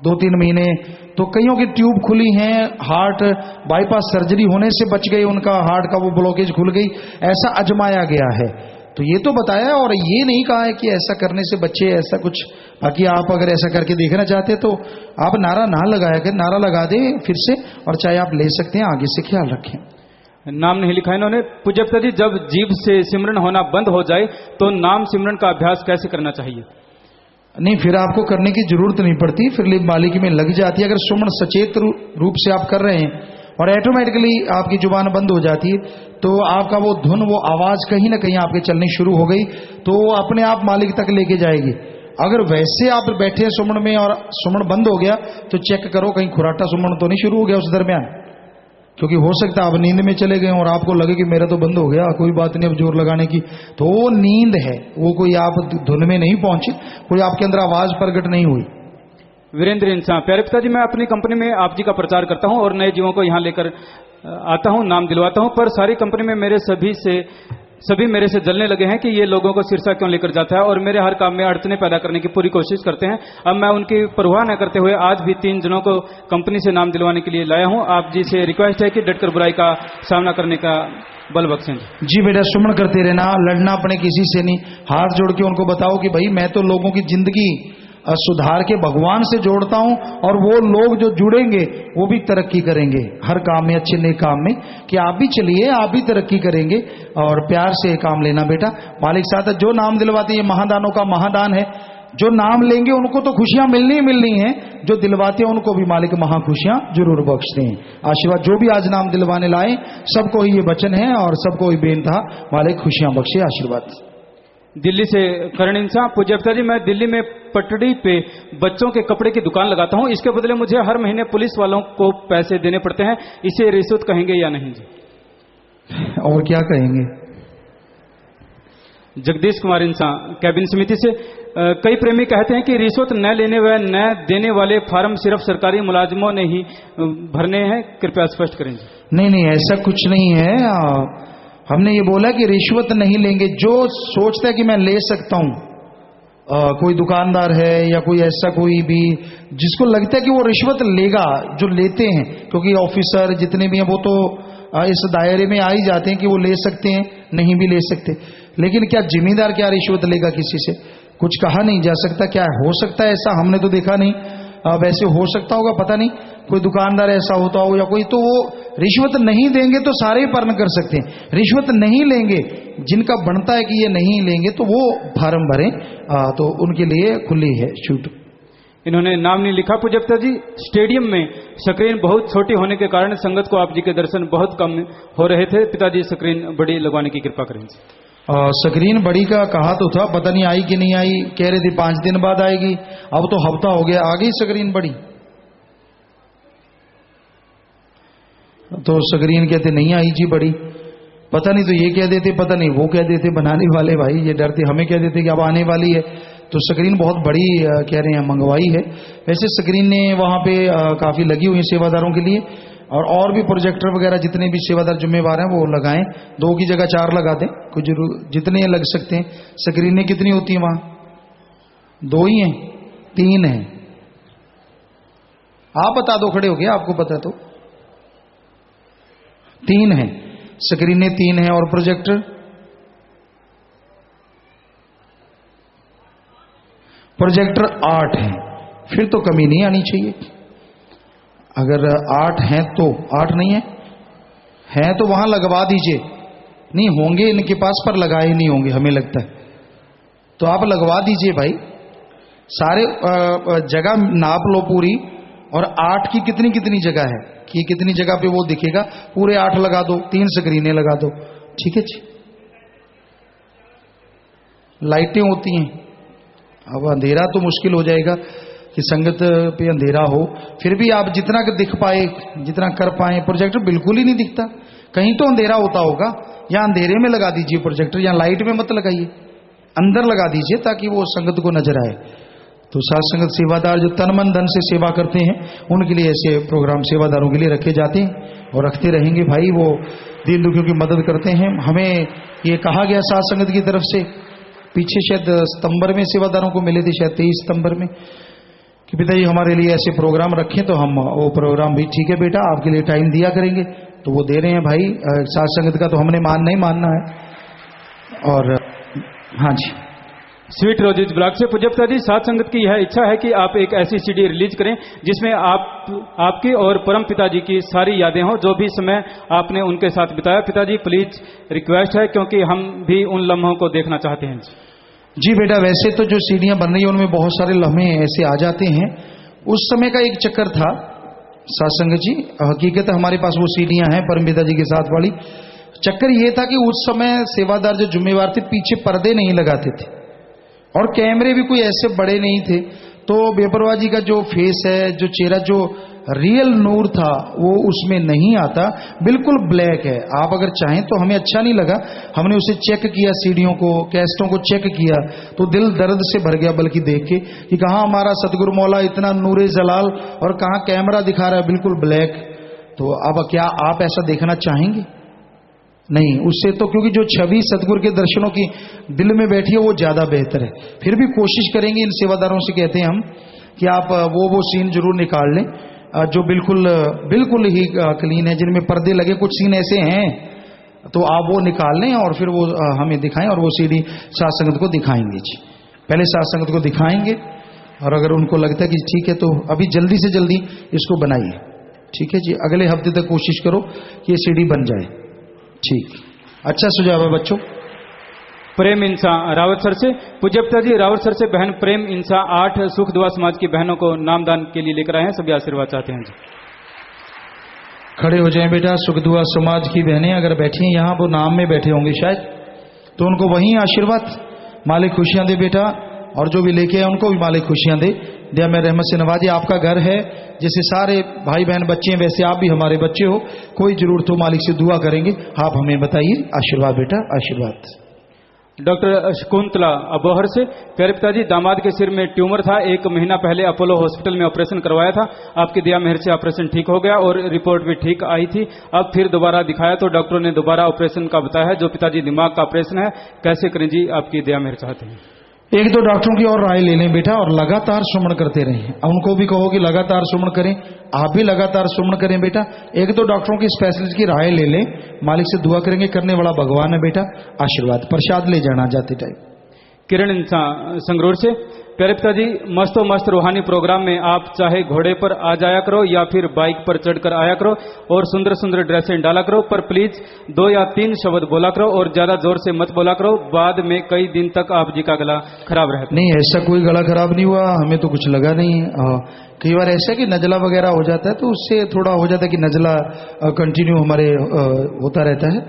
2-3 महीने। तो कईयों की ट्यूब खुली हैं, हार्ट बाईपास सर्जरी होने से बच गए, उनका हार्ट का वो ब्लॉकेज खुल गई, ऐसा आजमाया गया है। तो ये तो बताया, और ये नहीं कहा है कि ऐसा करने से बच्चे ऐसा कुछ। बाकी आप अगर ऐसा करके देखना चाहते तो आप नारा ना लगाया कर, नारा लगा दें फिर से, और चाहे आप ले सकते हैं, आगे से ख्याल रखें। नाम नहीं लिखा इन्होंने। पूज्य पिताजी जब जीभ से सिमरन होना बंद हो जाए तो नाम सिमरन का अभ्यास कैसे करना चाहिए? नहीं, फिर आपको करने की जरूरत नहीं पड़ती, फिर मालिक में लग जाती है। अगर सुमन सचेत रूप से आप कर रहे हैं और ऑटोमेटिकली आपकी जुबान बंद हो जाती है, तो आपका वो धुन, वो आवाज कहीं ना कहीं आपके चलनी शुरू हो गई, तो वो अपने आप मालिक तक लेके जाएगी। अगर वैसे आप बैठे सुमन में और सुमन बंद हो गया, तो चेक करो कहीं खुराटा सुमन तो नहीं शुरू हो गया उस दरमियान, क्योंकि हो सकता है आप नींद में चले गए और आपको लगे कि मेरा तो बंद हो गया, कोई बात नहीं अब जोर लगाने की। तो वो नींद है, वो कोई आप धुन में नहीं पहुंचे, कोई आपके अंदर आवाज प्रकट नहीं हुई। वीरेंद्र इंसान, प्यारे पिताजी मैं अपनी कंपनी में आप जी का प्रचार करता हूं और नए जीवों को यहां लेकर आता हूं, नाम दिलवाता हूं, पर सारी कंपनी में सभी मेरे से जलने लगे हैं कि ये लोगों को सिरसा क्यों लेकर जाता है और मेरे हर काम में अड़चने पैदा करने की पूरी कोशिश करते हैं। अब मैं उनकी परवाह न करते हुए आज भी 3 जनों को कंपनी से नाम दिलवाने के लिए लाया हूं। आप जी से रिक्वेस्ट है कि डटकर बुराई का सामना करने का बल बख्शें। जी बेटा, सुमन करते रहना, लड़ना अपने किसी से नहीं, हाथ जोड़ के उनको बताओ कि भाई मैं तो लोगों की जिंदगी सुधार के भगवान से जोड़ता हूं, और वो लोग जो जुड़ेंगे वो भी तरक्की करेंगे हर काम में, अच्छे नए काम में, कि आप भी चलिए, आप भी तरक्की करेंगे, और प्यार से काम लेना बेटा। मालिक साथ जो नाम दिलवाते, ये महादानों का महादान है, जो नाम लेंगे उनको तो खुशियां मिलनी ही मिलनी है, जो दिलवाते हैं उनको भी मालिक महा खुशियां जरूर बख्शते हैं। आशीर्वाद जो भी आज नाम दिलवाने लाए सबको ही ये वचन है और सबको ही बेन था, मालिक खुशियां बख्शे, आशीर्वाद। दिल्ली से करण इंसान, पूज्य पिताजी मैं दिल्ली में पटड़ी पे बच्चों के कपड़े की दुकान लगाता हूं, इसके बदले मुझे हर महीने पुलिस वालों को पैसे देने पड़ते हैं, इसे रिश्वत कहेंगे या नहीं जी? और क्या कहेंगे? जगदीश कुमार इंसान, कैबिन समिति से, कई प्रेमी कहते हैं कि रिश्वत न लेने व न देने वाले फार्म सिर्फ सरकारी मुलाजिमों ने ही भरने हैं, कृपया स्पष्ट करें जी। नहीं, ऐसा कुछ नहीं है। हमने ये बोला कि रिश्वत नहीं लेंगे। जो सोचता है कि मैं ले सकता हूं, कोई दुकानदार है या कोई ऐसा कोई भी जिसको लगता है कि वो रिश्वत लेगा, जो लेते हैं, क्योंकि ऑफिसर जितने भी हैं वो तो इस दायरे में आ ही जाते हैं कि वो ले सकते हैं, नहीं भी ले सकते। लेकिन क्या जिम्मेदार क्या रिश्वत लेगा किसी से? कुछ कहा नहीं जा सकता। क्या हो सकता है ऐसा? हमने तो देखा नहीं, वैसे हो सकता होगा, पता नहीं, कोई दुकानदार ऐसा होता हो या कोई, तो वो रिश्वत नहीं देंगे तो सारे फर्म कर सकते हैं। रिश्वत नहीं लेंगे, जिनका बनता है कि ये नहीं लेंगे तो वो फार्म भरें, तो उनके लिए खुली है छूट। इन्होंने नाम नहीं लिखा पूज्य पिताजी। स्टेडियम में स्क्रीन बहुत छोटी होने के कारण संगत को आप जी के दर्शन बहुत कम हो रहे थे। पिताजी स्क्रीन बड़ी लगवाने की कृपा करें। स्क्रीन बड़ी का कहा तो था, पता नहीं आई कि नहीं आई। कह रहे थे 5 दिन बाद आएगी, अब तो हफ्ता हो गया, आ गई स्क्रीन बड़ी। तो स्क्रीन कहते नहीं आई जी बड़ी, पता नहीं तो ये कह देते, पता नहीं वो कह देते बनाने वाले भाई, ये डरते हमें कह देते कि अब आने वाली है। तो स्क्रीन बहुत बड़ी कह रहे हैं मंगवाई है। वैसे स्क्रीन ने वहां पे काफी लगी हुई है सेवादारों के लिए, और भी प्रोजेक्टर वगैरह जितने भी सेवादार जिम्मेवार हैं वो लगाएं। 2 की जगह 4 लगा दें, कुछ जितने लग सकते हैं। स्क्रीनें कितनी होती हैं वहां? 2 ही हैं, 3 हैं? आप बता दो, खड़े हो गए, आपको पता तो। 3 हैं स्क्रीनें, 3 हैं। और प्रोजेक्टर 8 हैं। फिर तो कमी नहीं आनी चाहिए। अगर 8 हैं तो 8 नहीं है तो वहां लगवा दीजिए। नहीं होंगे इनके पास, पर लगाए नहीं होंगे हमें लगता है, तो आप लगवा दीजिए भाई। सारे जगह नाप लो पूरी, और 8 की कितनी कितनी जगह है कि कितनी जगह पे वो दिखेगा, पूरे 8 लगा दो, 3 स्क्रीनें लगा दो, ठीक है जी। लाइटें होती हैं, अब अंधेरा तो मुश्किल हो जाएगा कि संगत पे अंधेरा हो, फिर भी आप जितना दिख पाए, जितना कर पाए। प्रोजेक्टर बिल्कुल ही नहीं दिखता, कहीं तो अंधेरा होता होगा, या अंधेरे में लगा दीजिए प्रोजेक्टर, या लाइट में मत लगाइए, अंदर लगा दीजिए ताकि वो संगत को नजर आए। तो साथ संगत सेवादार जो तन मन धन से सेवा करते हैं, उनके लिए ऐसे प्रोग्राम सेवादारों के लिए रखे जाते हैं और रखते रहेंगे भाई। वो दीन दुखियों की मदद करते हैं। हमें ये कहा गया साथ संगत की तरफ से, पीछे शायद सितंबर में सेवादारों को मिले थे, शायद 23 सितंबर में, कि पिताजी हमारे लिए ऐसे प्रोग्राम रखें, तो हम वो प्रोग्राम भी ठीक है बेटा आपके लिए टाइम दिया करेंगे। तो वो दे रहे हैं भाई। साथ संगत का तो हमने नहीं मानना है। और हाँ जी, स्वीट रोजेज ब्लॉक से पूज्य पिताजी, साथ संगत की यह इच्छा है कि आप एक ऐसी सीडी रिलीज करें जिसमें आपकी और परम पिताजी की सारी यादें हों, जो भी समय आपने उनके साथ बिताया। पिताजी प्लीज रिक्वेस्ट है, क्योंकि हम भी उन लम्हों को देखना चाहते हैं। जी बेटा, वैसे तो जो सीढ़ियां बन रही है उनमें बहुत सारे लम्हे ऐसे आ जाते हैं। उस समय का एक चक्कर था सत्संग जी, हकीकत हमारे पास वो सीढ़ियां हैं परम पिताजी के साथ वाली। चक्कर ये था कि उस समय सेवादार जो जिम्मेवार थे, पीछे पर्दे नहीं लगाते थे और कैमरे भी कोई ऐसे बड़े नहीं थे। तो बेपरवाह जी का जो फेस है, जो चेहरा, जो रियल नूर था, वो उसमें नहीं आता, बिल्कुल ब्लैक है। आप अगर चाहें तो, हमें अच्छा नहीं लगा, हमने उसे चेक किया, सीडीओं को, कैसेटों को चेक किया, तो दिल दर्द से भर गया बल्कि देख के कि कहाँ हमारा सतगुरु मौला इतना नूरे जलाल और कहाँ कैमरा दिखा रहा है बिल्कुल ब्लैक। तो अब क्या आप ऐसा देखना चाहेंगे? नहीं, उससे तो, क्योंकि जो छवि सतगुरु के दर्शनों की दिल में बैठी है वो ज्यादा बेहतर है। फिर भी कोशिश करेंगे, इन सेवादारों से कहते हैं हम कि आप वो सीन जरूर निकाल लें जो बिल्कुल ही क्लीन है, जिनमें पर्दे लगे। कुछ सीन ऐसे हैं तो आप वो निकाल लें और फिर वो हमें दिखाएं, और वो सीडी साथ संगत को दिखाएंगे जी। पहले साथ संगत को दिखाएंगे, और अगर उनको लगता है कि ठीक है तो अभी जल्दी से जल्दी इसको बनाइए, ठीक है जी। अगले हफ्ते तक कोशिश करो कि ये सीडी बन जाए, ठीक। अच्छा सुझाव है बच्चों। प्रेम इंसा रावत सर से, पूज्य पिताजी रावत सर से बहन प्रेम इंसा 8 सुख दुआ समाज की बहनों को नामदान के लिए लेकर आए हैं, सभी आशीर्वाद चाहते हैं जी। खड़े हो जाएं बेटा। सुख दुआ समाज की बहनें अगर बैठी हैं यहाँ, वो नाम में बैठे होंगे शायद, तो उनको वहीं आशीर्वाद मालिक खुशियां दे बेटा, और जो भी लेके आए उनको भी मालिक खुशियां दे, दया में रहमत से नवाजे। आपका घर है, जैसे सारे भाई बहन बच्चे हैं वैसे आप भी हमारे बच्चे हो। कोई जरूरत हो मालिक से दुआ करेंगे, आप हमें बताइए। आशीर्वाद बेटा, आशीर्वाद। डॉक्टर शकुंतला अबोहर से, प्यारे पिताजी दामाद के सिर में ट्यूमर था, 1 महीना पहले अपोलो हॉस्पिटल में ऑपरेशन करवाया था, आपकी दया मेहर से ऑपरेशन ठीक हो गया और रिपोर्ट भी ठीक आई थी। अब फिर दोबारा दिखाया तो डॉक्टरों ने दोबारा ऑपरेशन का बताया है। जो पिताजी दिमाग का ऑपरेशन है, कैसे करें जी, आपकी दया मेहर चाहते हैं। 1-2 डॉक्टरों की और राय ले लें बेटा, और लगातार श्रवण करते रहें। उनको भी कहो कि लगातार श्रवण करें, आप भी लगातार श्रवण करें बेटा। 1-2 डॉक्टरों की स्पेशलिस्ट की राय ले लें, मालिक से दुआ करेंगे, करने वाला भगवान है बेटा। आशीर्वाद प्रसाद ले जाना जाते टाइम। किरण इंसान संगरूर से, प्यारे पिताजी, मस्तो मस्त रूहानी प्रोग्राम में आप चाहे घोड़े पर आ जाया करो या फिर बाइक पर चढ़कर आया करो और सुंदर सुंदर ड्रेसें डाला करो, पर प्लीज 2 या 3 शब्द बोला करो और ज्यादा जोर से मत बोला करो, बाद में कई दिन तक आप जी का गला खराब रहता। नहीं, ऐसा कोई गला खराब नहीं हुआ, हमें तो कुछ लगा नहीं। कई बार ऐसा कि नजला वगैरह हो जाता है तो उससे थोड़ा हो जाता है कि नजला कंटिन्यू हमारे होता रहता है,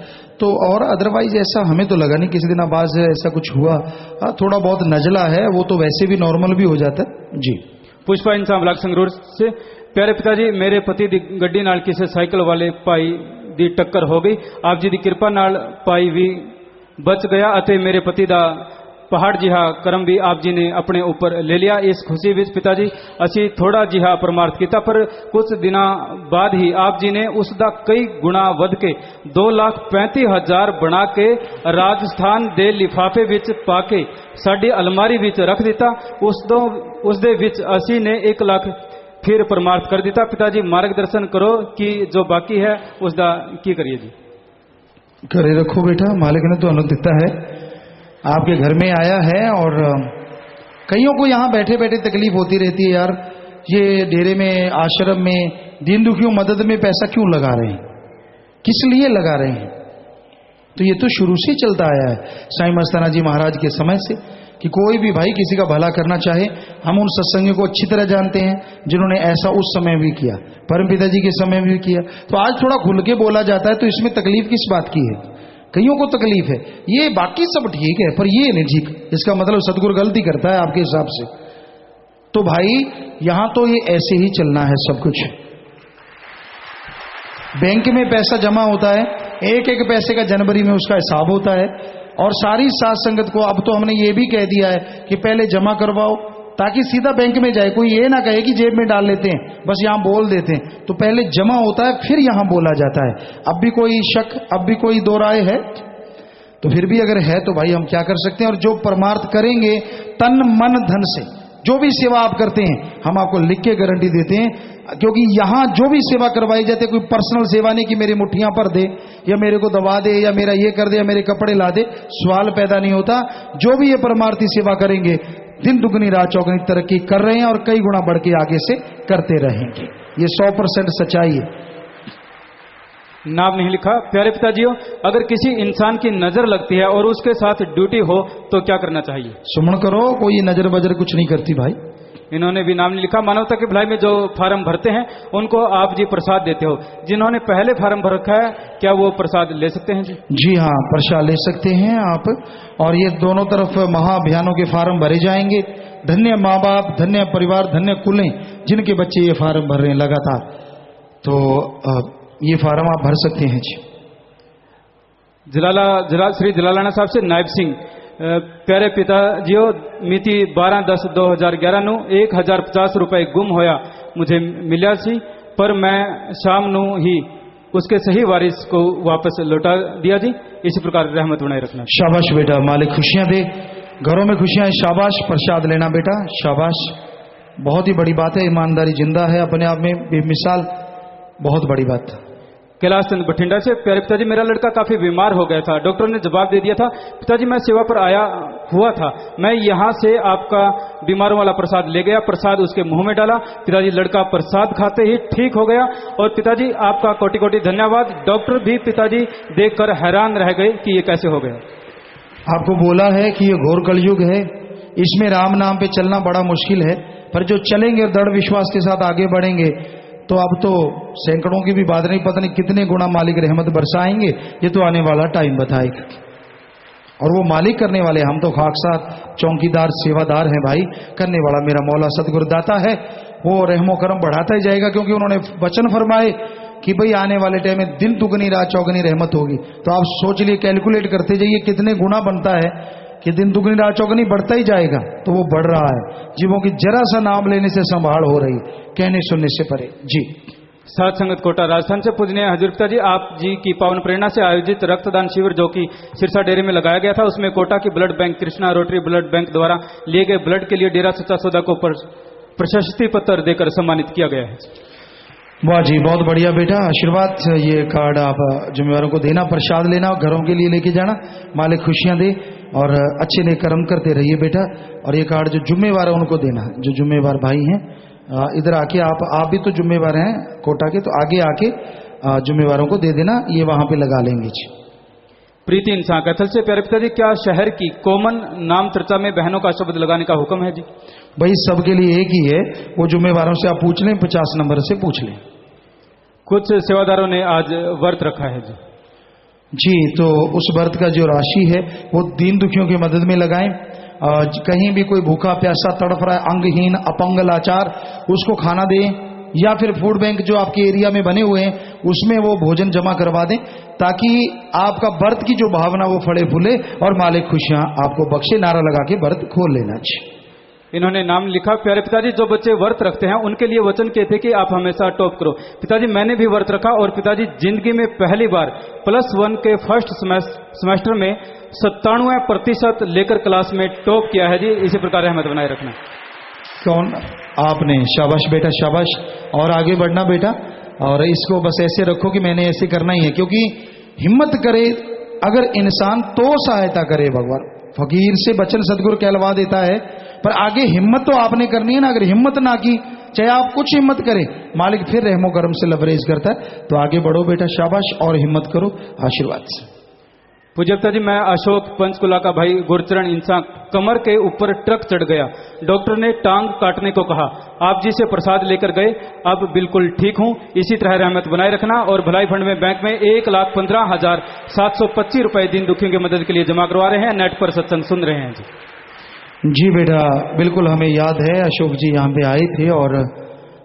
तो और अदरवाइज ऐसा हमें तो लगा नहीं। किसी दिन आवाज ऐसा कुछ हुआ, थोड़ा बहुत नजला है, वो तो वैसे भी नॉर्मल भी हो जाता है जी। पुष्पा इंसान ब्लॉक संगरूर से, प्यारे पिताजी, मेरे पति दी गड्डी नाल किसी साइकिल वाले पाई दी टक्कर हो गई, आप जी दी कृपा नाल पाई भी बच गया अते मेरे पति दा पहाड़ जिहा करम भी आप जी ने अपने ऊपर ले लिया। इस खुशी विच पिताजी असी थोड़ा जिहा परमार्थ किया, पर कुछ दिनों बाद ही आप जी ने उसका कई गुणा वध के 2,35,000 बना के राजस्थान दे लिफाफे विच पाके साडी अलमारी विच रख दिता। उस दे विच असी ने 1 लाख फिर परमार्थ कर दिता। पिताजी मार्गदर्शन करो कि जो बाकी है उसका की करिए जी। करे रखो बेटा, मालिक ने तो अनु दिता है, आपके घर में आया है। और कईयों को यहाँ बैठे बैठे तकलीफ होती रहती है, यार ये डेरे में आश्रम में दीन दुखियों मदद में पैसा क्यों लगा रहे हैं, किस लिए लगा रहे हैं। तो ये तो शुरू से चलता आया है साईं मस्ताना जी महाराज के समय से कि कोई भी भाई किसी का भला करना चाहे। हम उन सत्संगियों को अच्छी तरह जानते हैं जिन्होंने ऐसा उस समय भी किया, परम पिताजी के समय भी किया। तो आज थोड़ा खुल के बोला जाता है, तो इसमें तकलीफ किस बात की है। कईयों को तकलीफ है, ये बाकी सब ठीक है पर ये नहीं ठीक, इसका मतलब सतगुरु गलती करता है आपके हिसाब से। तो भाई यहां तो ये ऐसे ही चलना है सब कुछ। बैंक में पैसा जमा होता है, एक एक पैसे का जनवरी में उसका हिसाब होता है, और सारी साथ संगत को अब तो हमने ये भी कह दिया है कि पहले जमा करवाओ ताकि सीधा बैंक में जाए, कोई ये ना कहे कि जेब में डाल लेते हैं, बस यहां बोल देते हैं। तो पहले जमा होता है फिर यहां बोला जाता है। अब भी कोई शक, अब भी कोई दो राय है तो फिर भी अगर है तो भाई हम क्या कर सकते हैं। और जो परमार्थ करेंगे तन मन धन से, जो भी सेवा आप करते हैं हम आपको लिख के गारंटी देते हैं, क्योंकि यहां जो भी सेवा करवाई जाती है कोई पर्सनल सेवा नहीं कि मेरी मुट्ठियां पर दे या मेरे को दबा दे या मेरा ये कर दे या मेरे कपड़े ला दे, सवाल पैदा नहीं होता। जो भी ये परमार्थी सेवा करेंगे दिन दुगनी रात चौगनी तरक्की कर रहे हैं और कई गुना बढ़ के आगे से करते रहेंगे। ये 100% सच्चाई है। नाम नहीं लिखा। प्यारे पिताजियों, अगर किसी इंसान की नजर लगती है और उसके साथ ड्यूटी हो तो क्या करना चाहिए? सुमन करो, कोई नजर बजर कुछ नहीं करती भाई। इन्होंने भी नाम नहीं लिखा। मानवता की भलाई में जो फार्म भरते हैं उनको आप जी प्रसाद देते हो, जिन्होंने पहले फार्म भर रखा है क्या वो प्रसाद ले सकते हैं जी? जी हाँ, प्रसाद ले सकते हैं आप। और ये दोनों तरफ महाअभियानों के फार्म भरे जाएंगे। धन्य माँ बाप, धन्य परिवार, धन्य कुलें जिनके बच्चे ये फार्म भर रहे हैं लगातार। तो ये फार्म आप भर सकते हैं जी। श्री जलालाना साहब से नायब सिंह, प्यारे पिताजियों, मिति 12/10/2011 ਨੂੰ 1050 रुपए गुम होया मुझे मिलिया सी, पर मैं शाम ਨੂੰ ही उसके सही वारिस को वापस लौटा दिया जी। इसी प्रकार रहमत बनाए रखना। शाबाश बेटा, मालिक खुशियां दे, घरों में खुशियां। शाबाश, प्रसाद लेना बेटा, शाबाश, बहुत ही बड़ी बात है। ईमानदारी जिंदा है अपने आप में, बेमिसाल, बहुत बड़ी बात। कैलाश चंद बठिंडा से, प्यारे पिताजी, मेरा लड़का काफी बीमार हो गया था, डॉक्टर ने जवाब दे दिया था। पिताजी मैं सेवा पर आया हुआ था, मैं यहाँ से आपका बीमारों वाला प्रसाद ले गया, प्रसाद उसके मुंह में डाला। पिताजी लड़का प्रसाद खाते ही ठीक हो गया। और पिताजी आपका कोटि कोटि धन्यवाद। डॉक्टर भी पिताजी देखकर हैरान रह गए कि ये कैसे हो गया। आपको बोला है कि ये घोर कलयुग है, इसमें राम नाम पे चलना बड़ा मुश्किल है, पर जो चलेंगे और दृढ़ विश्वास के साथ आगे बढ़ेंगे तो अब तो सैकड़ों की भी बात नहीं, पता नहीं कितने गुना मालिक रहमत बरसाएंगे। ये तो आने वाला टाइम बताएगा। और वो मालिक करने वाले, हम तो खाकसार चौकीदार सेवादार हैं भाई। करने वाला मेरा मौला सतगुरुदाता है, वो रहमो करम बढ़ाता ही जाएगा, क्योंकि उन्होंने वचन फरमाए कि भाई आने वाले टाइम में दिन दुगनी रात चौगनी रहमत होगी। तो आप सोच लिए, कैलकुलेट करते जाइए कितने गुना बनता है कि दिन दुगनी रात चौगनी बढ़ता ही जाएगा। तो वो बढ़ रहा है। जीवों की जरा सा नाम लेने से संभाल हो रही, कहने सुनने से परे जी। सात संगत कोटा राजस्थान से पूजनीय हजूर पिताजी, आप जी की पावन प्रेरणा से आयोजित रक्तदान शिविर जो कि सिरसा डेरे में लगाया गया था, उसमें कोटा की blood bank Krishna rotary blood bank द्वारा लिए गए ब्लड के लिए डेरा सच्चा सौदा को प्रशस्ति पत्र देकर सम्मानित किया गया है। वाह जी, बहुत बढ़िया बेटा, आशीर्वाद। ये कार्ड आप जिम्मेवारों को देना, प्रसाद लेना, घरों के लिए लेके जाना। मालिक खुशियां दे। और अच्छे ने कर्म करते रहिए बेटा। और ये कार्ड जो जुम्मेवार है उनको देना, जो जुम्मेवार भाई हैं इधर आके, आप भी तो जुम्मेवार हैं कोटा के, तो आगे आके जुम्मेवारों को दे देना, ये वहां पे लगा लेंगे जी। प्रीति इंसान कैथल से, प्यारे पिताजी क्या शहर की कॉमन नाम चर्चा में बहनों का शब्द लगाने का हुक्म है जी? भाई सबके लिए एक ही है, वो जुम्मेवारों से आप पूछ लें, 50 नंबर से पूछ लें। कुछ सेवादारों ने आज व्रत रखा है जी। जी, तो उस व्रत का जो राशि है वो दीन दुखियों की मदद में लगाएं। कहीं भी कोई भूखा प्यासा तड़फ रहा है, अंगहीन अपंग लाचार, उसको खाना दें, या फिर फूड बैंक जो आपके एरिया में बने हुए हैं उसमें वो भोजन जमा करवा दें, ताकि आपका व्रत की जो भावना वो फड़े फूले और मालिक खुशियां आपको बख्शे। नारा लगा के व्रत खोल लेना चाहिए। इन्होंने नाम लिखा, प्यारे पिताजी जो बच्चे व्रत रखते हैं उनके लिए वचन कहते कि आप हमेशा टॉप करो। पिताजी मैंने भी व्रत रखा और पिताजी जिंदगी में पहली बार +1 के फर्स्ट सेमेस्टर में 97% लेकर क्लास में टॉप किया है जी। इसी प्रकार रहमत बनाए रखना। कौन? आपने? शाबाश बेटा शाबाश, और आगे बढ़ना बेटा, और इसको बस ऐसे रखो कि मैंने ऐसे करना ही है, क्योंकि हिम्मत करे अगर इंसान तो सहायता करे भगवान। फकीर से बचन सदगुरु कहलवा देता है, पर आगे हिम्मत तो आपने करनी है ना। अगर हिम्मत ना की, चाहे आप कुछ हिम्मत करें, मालिक फिर रहमो करम से लबरेज करता है। तो आगे बढ़ो बेटा शाबाश, और हिम्मत करो आशीर्वाद से। पूज्य पिताजी मैं अशोक पंचकुला का भाई गुरचरण इंसान कमर के ऊपर ट्रक चढ़ गया, डॉक्टर ने टांग काटने को कहा, आप जी से प्रसाद लेकर गए, अब बिल्कुल ठीक हूं। इसी तरह रहमत बनाए रखना। और भलाई फंड में बैंक में 1,15,725 रुपए दीन दुखियों की मदद के लिए जमा करवा रहे हैं। नेट पर सत्संग सुन रहे हैं जी। जी बेटा बिल्कुल हमें याद है, अशोक जी यहाँ पे आए थे और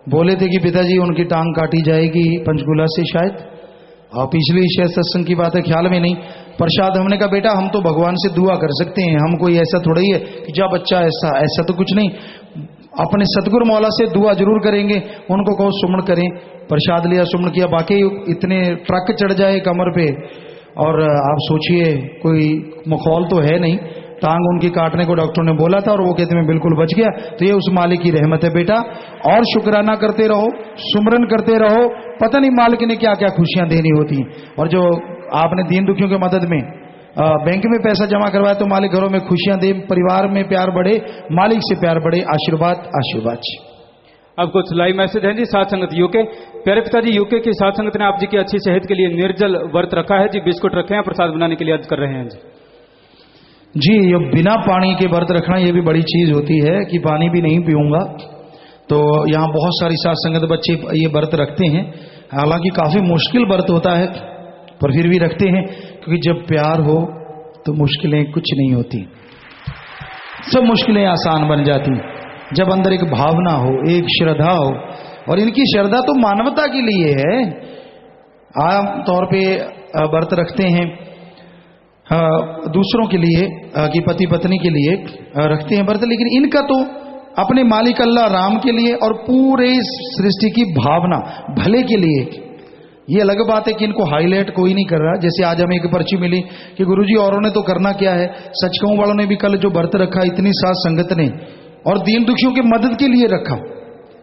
बोले थे कि पिताजी उनकी टांग काटी जाएगी पंचकुला से शायद, और पिछली शायद सत्संग की बात है, ख्याल में नहीं। प्रसाद हमने कहा बेटा हम तो भगवान से दुआ कर सकते हैं, हम कोई ऐसा थोड़ा ही है कि जा बच्चा ऐसा तो कुछ नहीं। अपने सतगुरु मौला से दुआ जरूर करेंगे, उनको कहो सुमन करें। प्रसाद लिया, सुमन किया, बाकी इतने ट्रक चढ़ जाए कमर पे, और आप सोचिए कोई मखौल तो है नहीं। टांग उनकी काटने को डॉक्टर ने बोला था और वो कहते मैं बिल्कुल बच गया। तो ये उस मालिक की रहमत है बेटा, और शुक्राना करते रहो, सुमरन करते रहो, पता नहीं मालिक ने क्या क्या खुशियां देनी होती हैं। और जो आपने दीन दुखियों की मदद में बैंक में पैसा जमा करवाया, तो मालिक घरों में खुशियां दे, परिवार में प्यार बढ़े, मालिक से प्यार बढ़े। आशीर्वाद आशीर्वाद। अब कुछ लाइव मैसेज है जी। साथ संगत यूके, प्यारे पिताजी यूके की साथ संगत ने आप जी की अच्छी सेहत के लिए निर्जल व्रत रखा है जी। बिस्कुट रखे हैं, प्रसाद बनाने के लिए अर्ज कर रहे हैं जी। जी, ये बिना पानी के व्रत रखना ये भी बड़ी चीज होती है कि पानी भी नहीं पीऊंगा। तो यहाँ बहुत सारी साथ संगत बच्चे ये व्रत रखते हैं, हालांकि काफी मुश्किल व्रत होता है, पर फिर भी रखते हैं, क्योंकि जब प्यार हो तो मुश्किलें कुछ नहीं होती, सब मुश्किलें आसान बन जाती। जब अंदर एक भावना हो, एक श्रद्धा हो, और इनकी श्रद्धा तो मानवता के लिए है। आम तौर पे व्रत रखते हैं दूसरों के लिए, कि पति पत्नी के लिए रखते हैं व्रत, लेकिन इनका तो अपने मालिक अल्लाह राम के लिए और पूरे सृष्टि की भावना भले के लिए। ये अलग बात है कि इनको हाईलाइट कोई नहीं कर रहा। जैसे आज हमें एक पर्ची मिली कि गुरुजी औरों ने तो करना क्या है, सच कहूं वालों ने भी कल जो व्रत रखा इतनी साथ संगत ने, और दीन दुखियों की मदद के लिए रखा।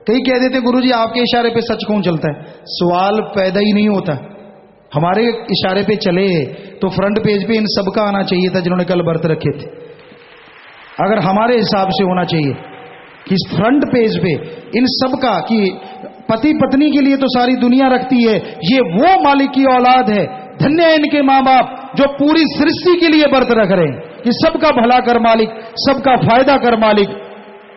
कई कह देते गुरुजी आपके इशारे पे सच कहूं चलता है, सवाल पैदा ही नहीं होता। हमारे इशारे पे चले तो फ्रंट पेज पे इन सबका आना चाहिए था जिन्होंने कल व्रत रखे थे। अगर हमारे हिसाब से होना चाहिए कि फ्रंट पेज पे इन सबका, कि पति पत्नी के लिए तो सारी दुनिया रखती है, ये वो मालिक की औलाद है, धन्य है इनके माँ बाप जो पूरी सृष्टि के लिए व्रत रख रहे हैं कि सबका भला कर मालिक, सबका फायदा कर मालिक।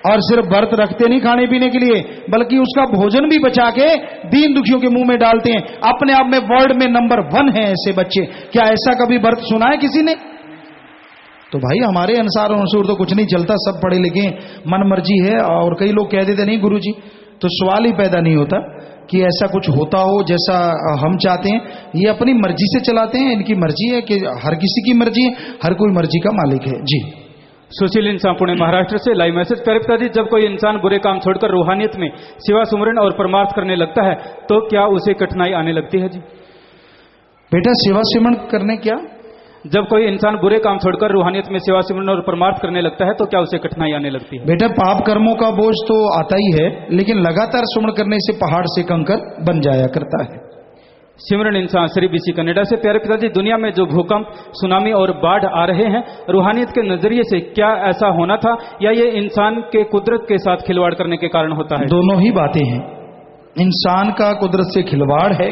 और सिर्फ व्रत रखते नहीं खाने पीने के लिए, बल्कि उसका भोजन भी बचा के दीन दुखियों के मुंह में डालते हैं। अपने आप में वर्ल्ड में नंबर 1 है ऐसे बच्चे। क्या ऐसा कभी व्रत सुना है किसी ने? तो भाई हमारे अनुसार अनुसूर तो कुछ नहीं चलता, सब पढ़े लिखे, मन मर्जी है। और कई लोग कह देते नहीं गुरुजी, तो सवाल ही पैदा नहीं होता कि ऐसा कुछ होता हो जैसा हम चाहते हैं। ये अपनी मर्जी से चलाते हैं, इनकी मर्जी है कि हर किसी की मर्जी है, हर कोई मर्जी का मालिक है जी। सुशील इंसान पुणे महाराष्ट्र से लाइव मैसेज। प्यारे पिताजी जब कोई इंसान बुरे काम छोड़कर रूहानियत में सेवा सुमरन और परमार्थ करने लगता है तो क्या उसे कठिनाई आने लगती है जी? बेटा सेवा सुमरन करने क्या? जब कोई इंसान बुरे काम छोड़कर रूहानियत में सेवा सिमरन और परमार्थ करने लगता है तो क्या उसे कठिनाई आने लगती है? बेटा पाप कर्मों का बोझ तो आता ही है, लेकिन लगातार सुमरण करने से पहाड़ से कंकर बन जाया करता है। सिमरन इंसान श्री बीसी कनाडा से। प्यारे पिताजी, दुनिया में जो भूकंप, सुनामी और बाढ़ आ रहे हैं, रूहानियत के नजरिए से क्या ऐसा होना था या ये इंसान के कुदरत के साथ खिलवाड़ करने के कारण होता है? दोनों ही बातें हैं। इंसान का कुदरत से खिलवाड़ है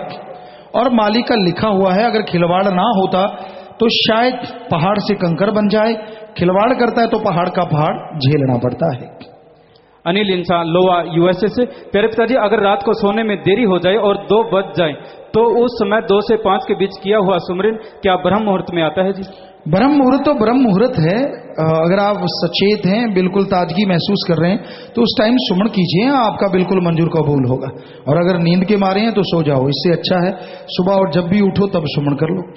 और मालिक का लिखा हुआ है। अगर खिलवाड़ ना होता तो शायद पहाड़ से कंकर बन जाए। खिलवाड़ करता है तो पहाड़ का पहाड़ झेलना पड़ता है। अनिल इंसान लोवा यूएसए से। प्यारे पिताजी, अगर रात को सोने में देरी हो जाए और 2 बज जाए तो उस समय 2 से 5 के बीच किया हुआ सुमरन क्या ब्रह्म मुहूर्त में आता है जी? ब्रह्म मुहूर्त तो ब्रह्म मुहूर्त है। अगर आप सचेत हैं, बिल्कुल ताजगी महसूस कर रहे हैं तो उस टाइम सुमन कीजिए, आपका बिल्कुल मंजूर कबूल होगा। और अगर नींद के मारे हैं तो सो जाओ, इससे अच्छा है सुबह और जब भी उठो तब सुमन कर लो।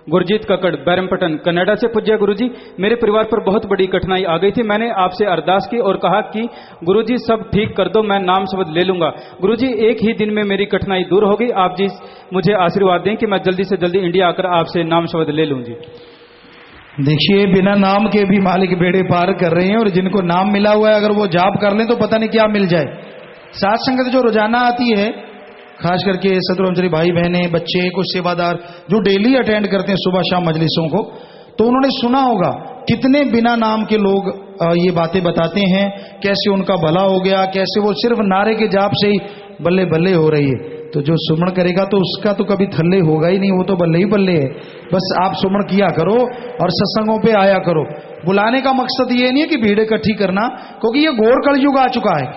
गुरजीत कक्कड़ बैरमपटन कनाडा से। पूज्य गुरुजी, मेरे परिवार पर बहुत बड़ी कठिनाई आ गई थी। मैंने आपसे अरदास की और कहा कि गुरुजी सब ठीक कर दो, मैं नाम शब्द ले लूंगा। गुरुजी, एक ही दिन में मेरी कठिनाई दूर हो गई। आप जी मुझे आशीर्वाद दें कि मैं जल्दी से जल्दी इंडिया आकर आपसे नाम शब्द ले लूं जी। देखिए, बिना नाम के भी मालिक बेड़े पार कर रहे हैं और जिनको नाम मिला हुआ है अगर वो जाप कर लें तो पता नहीं क्या मिल जाए। साथ संगत जो रोजाना आती है, खास करके सतब्रह्मचारी भाई बहने, बच्चे, कुछ सेवादार जो डेली अटेंड करते हैं सुबह शाम मजलिसों को, तो उन्होंने सुना होगा कितने बिना नाम के लोग ये बातें बताते हैं, कैसे उनका भला हो गया, कैसे वो सिर्फ नारे के जाप से ही बल्ले बल्ले हो रही है। तो जो सुमन करेगा तो उसका तो कभी थल्ले होगा ही नहीं, वो तो बल्ले ही बल्ले है। बस आप सुमन किया करो और सत्संगों पे आया करो। बुलाने का मकसद ये नहीं है कि भीड़ इकट्ठी करना, क्योंकि ये घोर कलयुग आ चुका है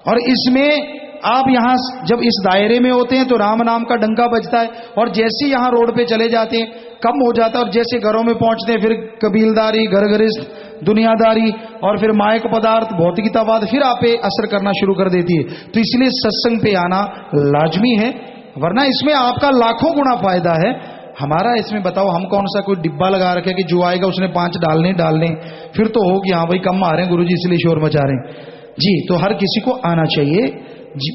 और इसमें आप यहां जब इस दायरे में होते हैं तो राम नाम का डंका बजता है और जैसे यहां रोड पे चले जाते हैं कम हो जाता है और जैसे घरों में पहुंचते हैं फिर कबीलदारी, घरगरिष्ठ, दुनियादारी और फिर मायक पदार्थ, भौतिकतावाद फिर आप पे असर करना शुरू कर देती है। तो इसलिए सत्संग पे आना लाजमी है, वरना इसमें आपका लाखों गुना फायदा है। हमारा इसमें बताओ, हम कौन सा कोई डिब्बा लगा रखे कि जो आएगा उसने 5 डालने फिर तो हो कि हाँ भाई कम आ रहे हैं गुरुजी इसलिए शोर मचा रहे हैं जी। तो हर किसी को आना चाहिए जी।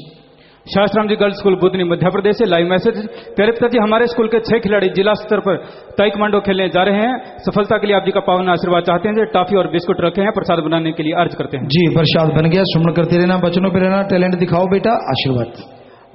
शास्त्राम जी गर्ल्स स्कूल बुधनी मध्य प्रदेश से। Live message. प्यारे पिताजी, हमारे स्कूल के 6 खिलाड़ी जिला स्तर पर ताइक्वांडो खेलने जा रहे हैं। सफलता के लिए आप जी का पावन आशीर्वाद चाहते हैं। टॉफी और बिस्कुट रखे हैं, प्रसाद बनाने के लिए अर्ज करते हैं जी। प्रसाद बन गया, सुमन करते रहना, बचनों पे रहना, टैलेंट दिखाओ बेटा, आशीर्वाद।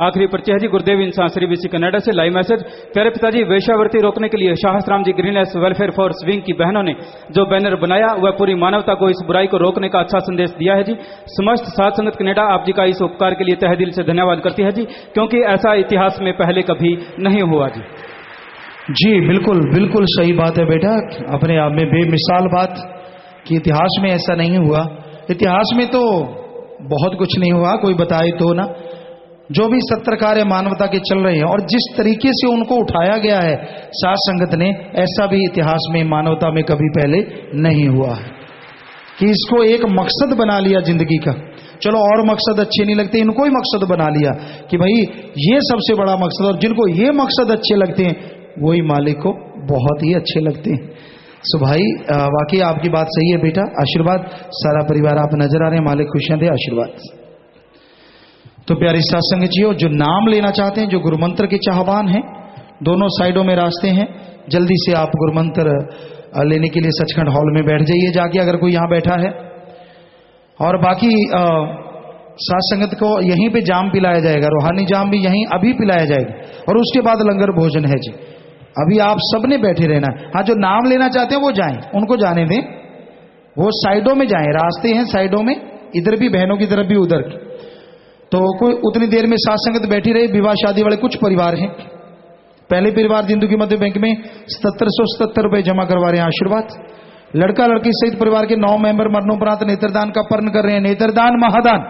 आखिरी परिचय है जी गुरुदेव इंसान श्री बीसी कनाडा से। Live message. प्यारे पिताजी, वेश्यावृत्ति रोकने के लिए शाहस्त्राम जी ग्रीनलेस वेलफेयर फोर्स विंग की बहनों ने जो बैनर बनाया वह पूरी मानवता को इस बुराई को रोकने का अच्छा संदेश दिया है जी। समस्त साथ संगत कनाडा आप जी का इस उपकार के लिए तहे दिल से धन्यवाद करती है जी, क्योंकि ऐसा इतिहास में पहले कभी नहीं हुआ जी। जी बिल्कुल बिल्कुल सही बात है बेटा, अपने आप में बेमिसाल बात कि इतिहास में ऐसा नहीं हुआ। इतिहास में तो बहुत कुछ नहीं हुआ, कोई बताए तो ना। जो भी सत्तर कार्य मानवता के चल रहे हैं और जिस तरीके से उनको उठाया गया है साथ संगत ने, ऐसा भी इतिहास में मानवता में कभी पहले नहीं हुआ है कि इसको एक मकसद बना लिया जिंदगी का। चलो और मकसद अच्छे नहीं लगते, इनको ही मकसद बना लिया कि भाई ये सबसे बड़ा मकसद, और जिनको ये मकसद अच्छे लगते हैं वही मालिक को बहुत ही अच्छे लगते हैं। सो भाई वाकई आपकी बात सही है बेटा, आशीर्वाद। सारा परिवार आप नजर आ रहे हैं, मालिक खुशियां दे, आशीर्वाद। तो प्यारी सत्संग जियो, जो नाम लेना चाहते हैं, जो गुरुमंत्र के चाहवान हैं, दोनों साइडों में रास्ते हैं, जल्दी से आप गुरुमंत्र लेने के लिए सचखंड हॉल में बैठ जाइए जाके, अगर कोई यहां बैठा है। और बाकी साथ संगत को यहीं पे जाम पिलाया जाएगा, रूहानी जाम भी यहीं अभी पिलाया जाएगा और उसके बाद लंगर भोजन है जी। अभी आप सबने बैठे रहना। हाँ, जो नाम लेना चाहते हैं वो जाएं, उनको जाने दें, वो साइडों में जाएं, रास्ते हैं साइडों में, इधर भी बहनों की तरफ भी उधर। तो कोई उतनी देर में साथ संगत बैठी रहे। विवाह शादी वाले कुछ परिवार हैं, पहले परिवार जिंदगी मध्य बैंक में 7777 रुपए जमा करवा रहे हैं, आशीर्वाद। लड़का लड़की सहित परिवार के 9 मेंबर मरणोपरांत नेत्रदान का पर्ण कर रहे हैं, नेत्रदान महादान।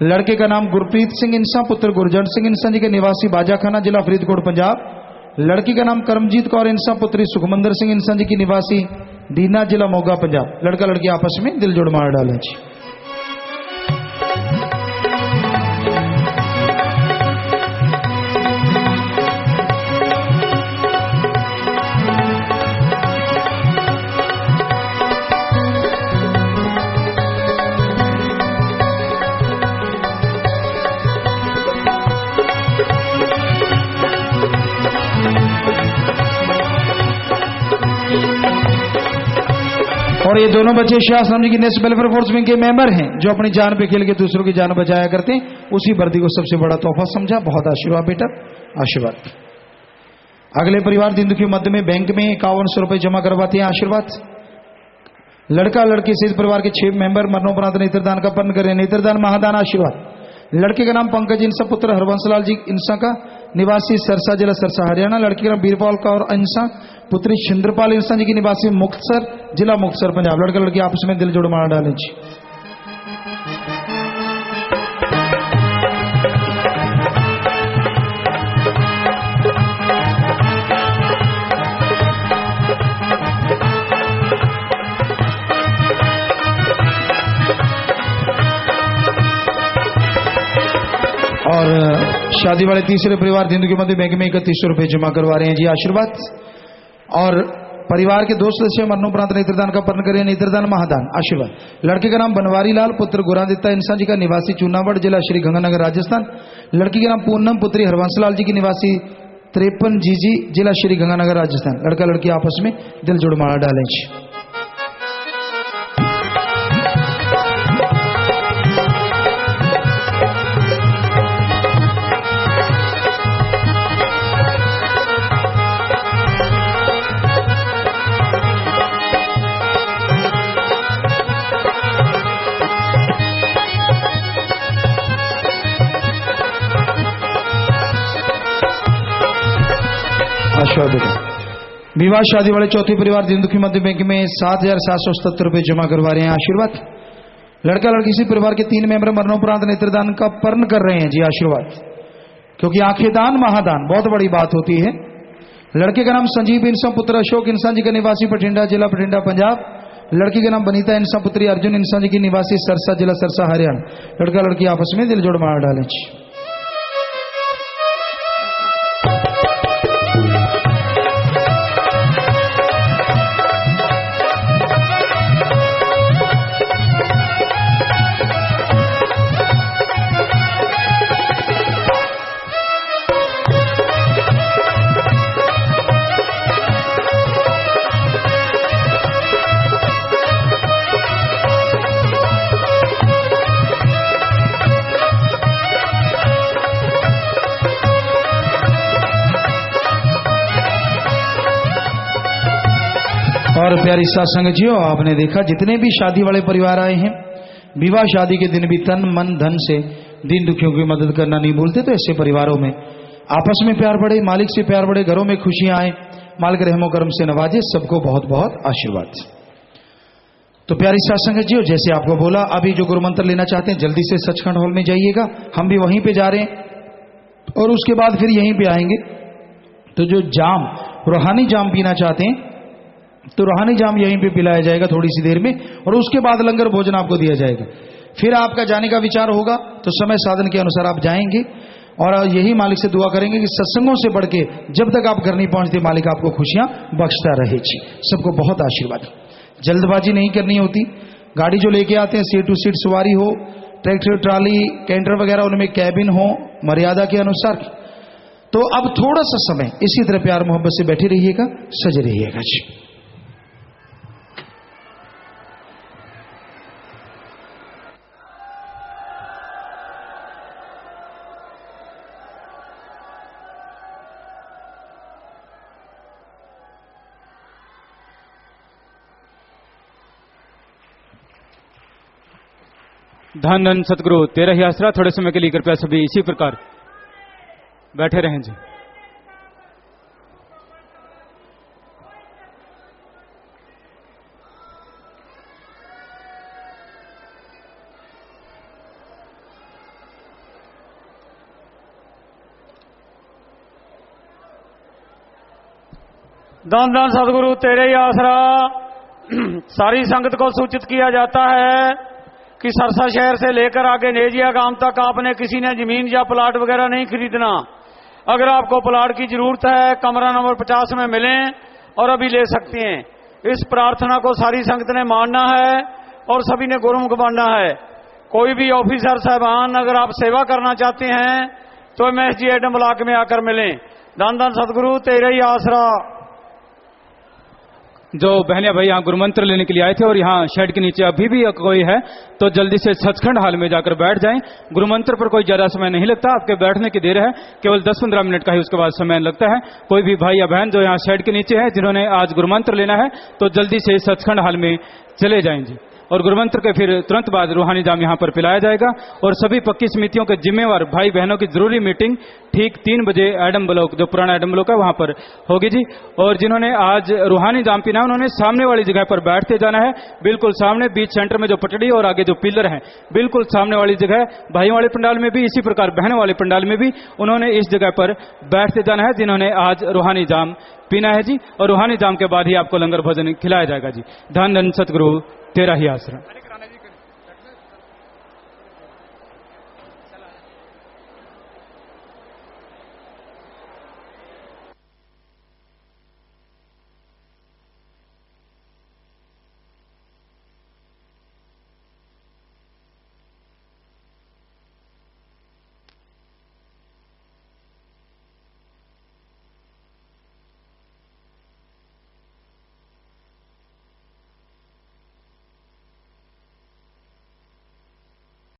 लड़के का नाम गुरप्रीत सिंह इंसा, पुत्र गुरजंट सिंह इंसा जी के, निवासी बाजाखाना, जिला फरीदकोट, पंजाब। लड़की का नाम करमजीत कौर इंसा, पुत्री सुखमंदर सिंह इंसा जी की, निवासी दीना, जिला मोगा, पंजाब। लड़का लड़की आपस में दिल जोड़ मार डालें जी। और ये दोनों बच्चे शाह आश्रम जी की नेशनल वेलफेयर फोर्स विंग के मेंबर हैं, जो अपनी जान पे खेल के दूसरों की जान बचाया करते हैं। उसी वर्दी को सबसे बड़ा तोहफा समझा। बहुत आशीर्वाद बेटा, आशीर्वाद। अगले परिवार दिन दुखी मध्य में बैंक में 5100 रुपए जमा करवाते हैं। आशीर्वाद। लड़का लड़की से इस परिवार के 6 मेंबर मरणोपरांत नेत्रदान का पर्ण करें। नेत्रदान महादान। आशीर्वाद। लड़के का नाम पंकज इंसा पुत्र हरवंशलाल जी इंसा का, निवासी सरसा जिला सरसा हरियाणा। लड़की का नाम बीरपाल कौर इंसा पुत्री छिंद्रपाल इंसा जी की, निवासी मुक्तसर जिला मुक्तसर पंजाब। लड़का लड़की आपस में दिल जोड़ मार डालें जी। और शादी वाले तीसरे परिवार हिंदू के मध्य बैंक में 3100 रुपए जमा करवा रहे हैं जी। आशीर्वाद। और परिवार के 2 सदस्य मरणोपरांत नेत्रदान का पर्ण करें। नेत्रदान महादान। आशीर्वाद। लड़के का नाम बनवारी लाल पुत्र गुरादित्ता इंसान जी का, निवासी चूनावड़ जिला श्री गंगानगर राजस्थान। लड़की का नाम पूनम पुत्री हरवंशलाल जी की, निवासी 53 जीजी जिला श्री गंगानगर राजस्थान। लड़का लड़की आपस में दिल जोड़ माला डालें। विवाह शादी वाले चौथे परिवार दिन दुखी मध्य बैंक में 7777 रुपए जमा करवा रहे हैं। आशीर्वाद। लड़का लड़की से परिवार के 3 मेंबर मरणोपरांत नेत्रदान का पर्ण कर रहे हैं जी। आशीर्वाद। क्योंकि आंखें दान महादान बहुत बड़ी बात होती है। लड़के का नाम संजीव इंसान पुत्र अशोक इंसान जी का, निवासी बठिंडा जिला बठिंडा पंजाब। लड़की का नाम बनीता इंसान पुत्री अर्जुन इंसान जी की, निवासी सरसा जिला सरसा हरियाणा। लड़का लड़की आपस में दिल जोड़ मार डालें। और प्यारी साथ संगतियों, आपने देखा जितने भी शादी वाले परिवार आए हैं, विवाह शादी के दिन भी तन मन धन से दीन दुखियों की मदद करना नहीं भूलते। तो ऐसे परिवारों में आपस में प्यार बढ़े, मालिक से प्यार बढ़े, घरों में खुशियां आए, मालिक रहमो करम से नवाजे। सबको बहुत बहुत आशीर्वाद। तो प्यारी साथ संगतियों, जैसे आपको बोला, अभी जो गुरु मंत्र लेना चाहते हैं जल्दी से सचखंड हॉल में जाइएगा। हम भी वहीं पे जा रहे हैं और उसके बाद फिर यहीं पे आएंगे। तो जो जाम, रूहानी जाम पीना चाहते हैं तो रूहानी जाम यहीं पे पिलाया जाएगा थोड़ी सी देर में, और उसके बाद लंगर भोजन आपको दिया जाएगा। फिर आपका जाने का विचार होगा तो समय साधन के अनुसार आप जाएंगे और यही मालिक से दुआ करेंगे कि सत्संगों से बढ़ के जब तक आप घर नहीं पहुंचते मालिक आपको खुशियां बख्शता रहे जी। सबको बहुत आशीर्वाद। जल्दबाजी नहीं करनी होती। गाड़ी जो लेके आते हैं सीट टू सीट सवारी हो, ट्रैक्टर ट्राली कैंटर वगैरह उनमें कैबिन हो मर्यादा के अनुसार। तो अब थोड़ा सा समय इसी तरह प्यार मोहब्बत से बैठे रहिएगा, सजे रहिएगा जी। धन धन सतगुरु तेरा ही आसरा। थोड़े समय के लिए कृपया सभी इसी प्रकार बैठे रहें जी। धन धन सतगुरु तेरे ही आसरा। सारी संगत को सूचित किया जाता है कि सरसा शहर से लेकर आगे नेजिया गांव तक आपने किसी ने जमीन या प्लाट वगैरह नहीं खरीदना। अगर आपको प्लाट की जरूरत है, कमरा नंबर 50 में मिलें और अभी ले सकते हैं। इस प्रार्थना को सारी संगत ने मानना है और सभी ने गुरुमुख बनना है। कोई भी ऑफिसर साहबान अगर आप सेवा करना चाहते हैं तो MSG एडम ब्लॉक में आकर मिलें। धन धन सतगुरु तेरे ही आसरा। जो बहनिया भाई यहाँ गुरुमंत्र लेने के लिए आए थे और यहाँ शेड के नीचे अभी भी कोई है तो जल्दी से सचखंड हाल में जाकर बैठ जाएं। गुरुमंत्र पर कोई ज्यादा समय नहीं लगता, आपके बैठने की देर है केवल 10-15 मिनट का ही, उसके बाद समय लगता है। कोई भी भाई या बहन जो यहाँ शेड के नीचे है जिन्होंने आज गुरुमंत्र लेना है तो जल्दी से सचखंड हाल में चले जाएं जी। और गुरुमंत्र के फिर तुरंत बाद रूहानी जाम यहाँ पर पिलाया जाएगा और सभी पक्की समितियों के जिम्मेवार भाई बहनों की जरूरी मीटिंग ठीक 3 बजे एडम ब्लॉक, जो पुराना एडम ब्लॉक है वहां पर होगी जी। और जिन्होंने आज रूहानी जाम पीना है उन्होंने सामने वाली जगह पर बैठते जाना है, बिल्कुल सामने बीच सेंटर में जो पटड़ी और आगे जो पिलर है बिल्कुल सामने वाली जगह। भाइयों वाले पंडाल में भी इसी प्रकार बहनों वाले पंडाल में भी उन्होंने इस जगह पर बैठते जाना है जिन्होंने आज रूहानी जाम पीना है जी। और रूहानी जाम के बाद ही आपको लंगर भोजन खिलाया जाएगा जी। धन धन सतगुरु तेरा ही आश्रम।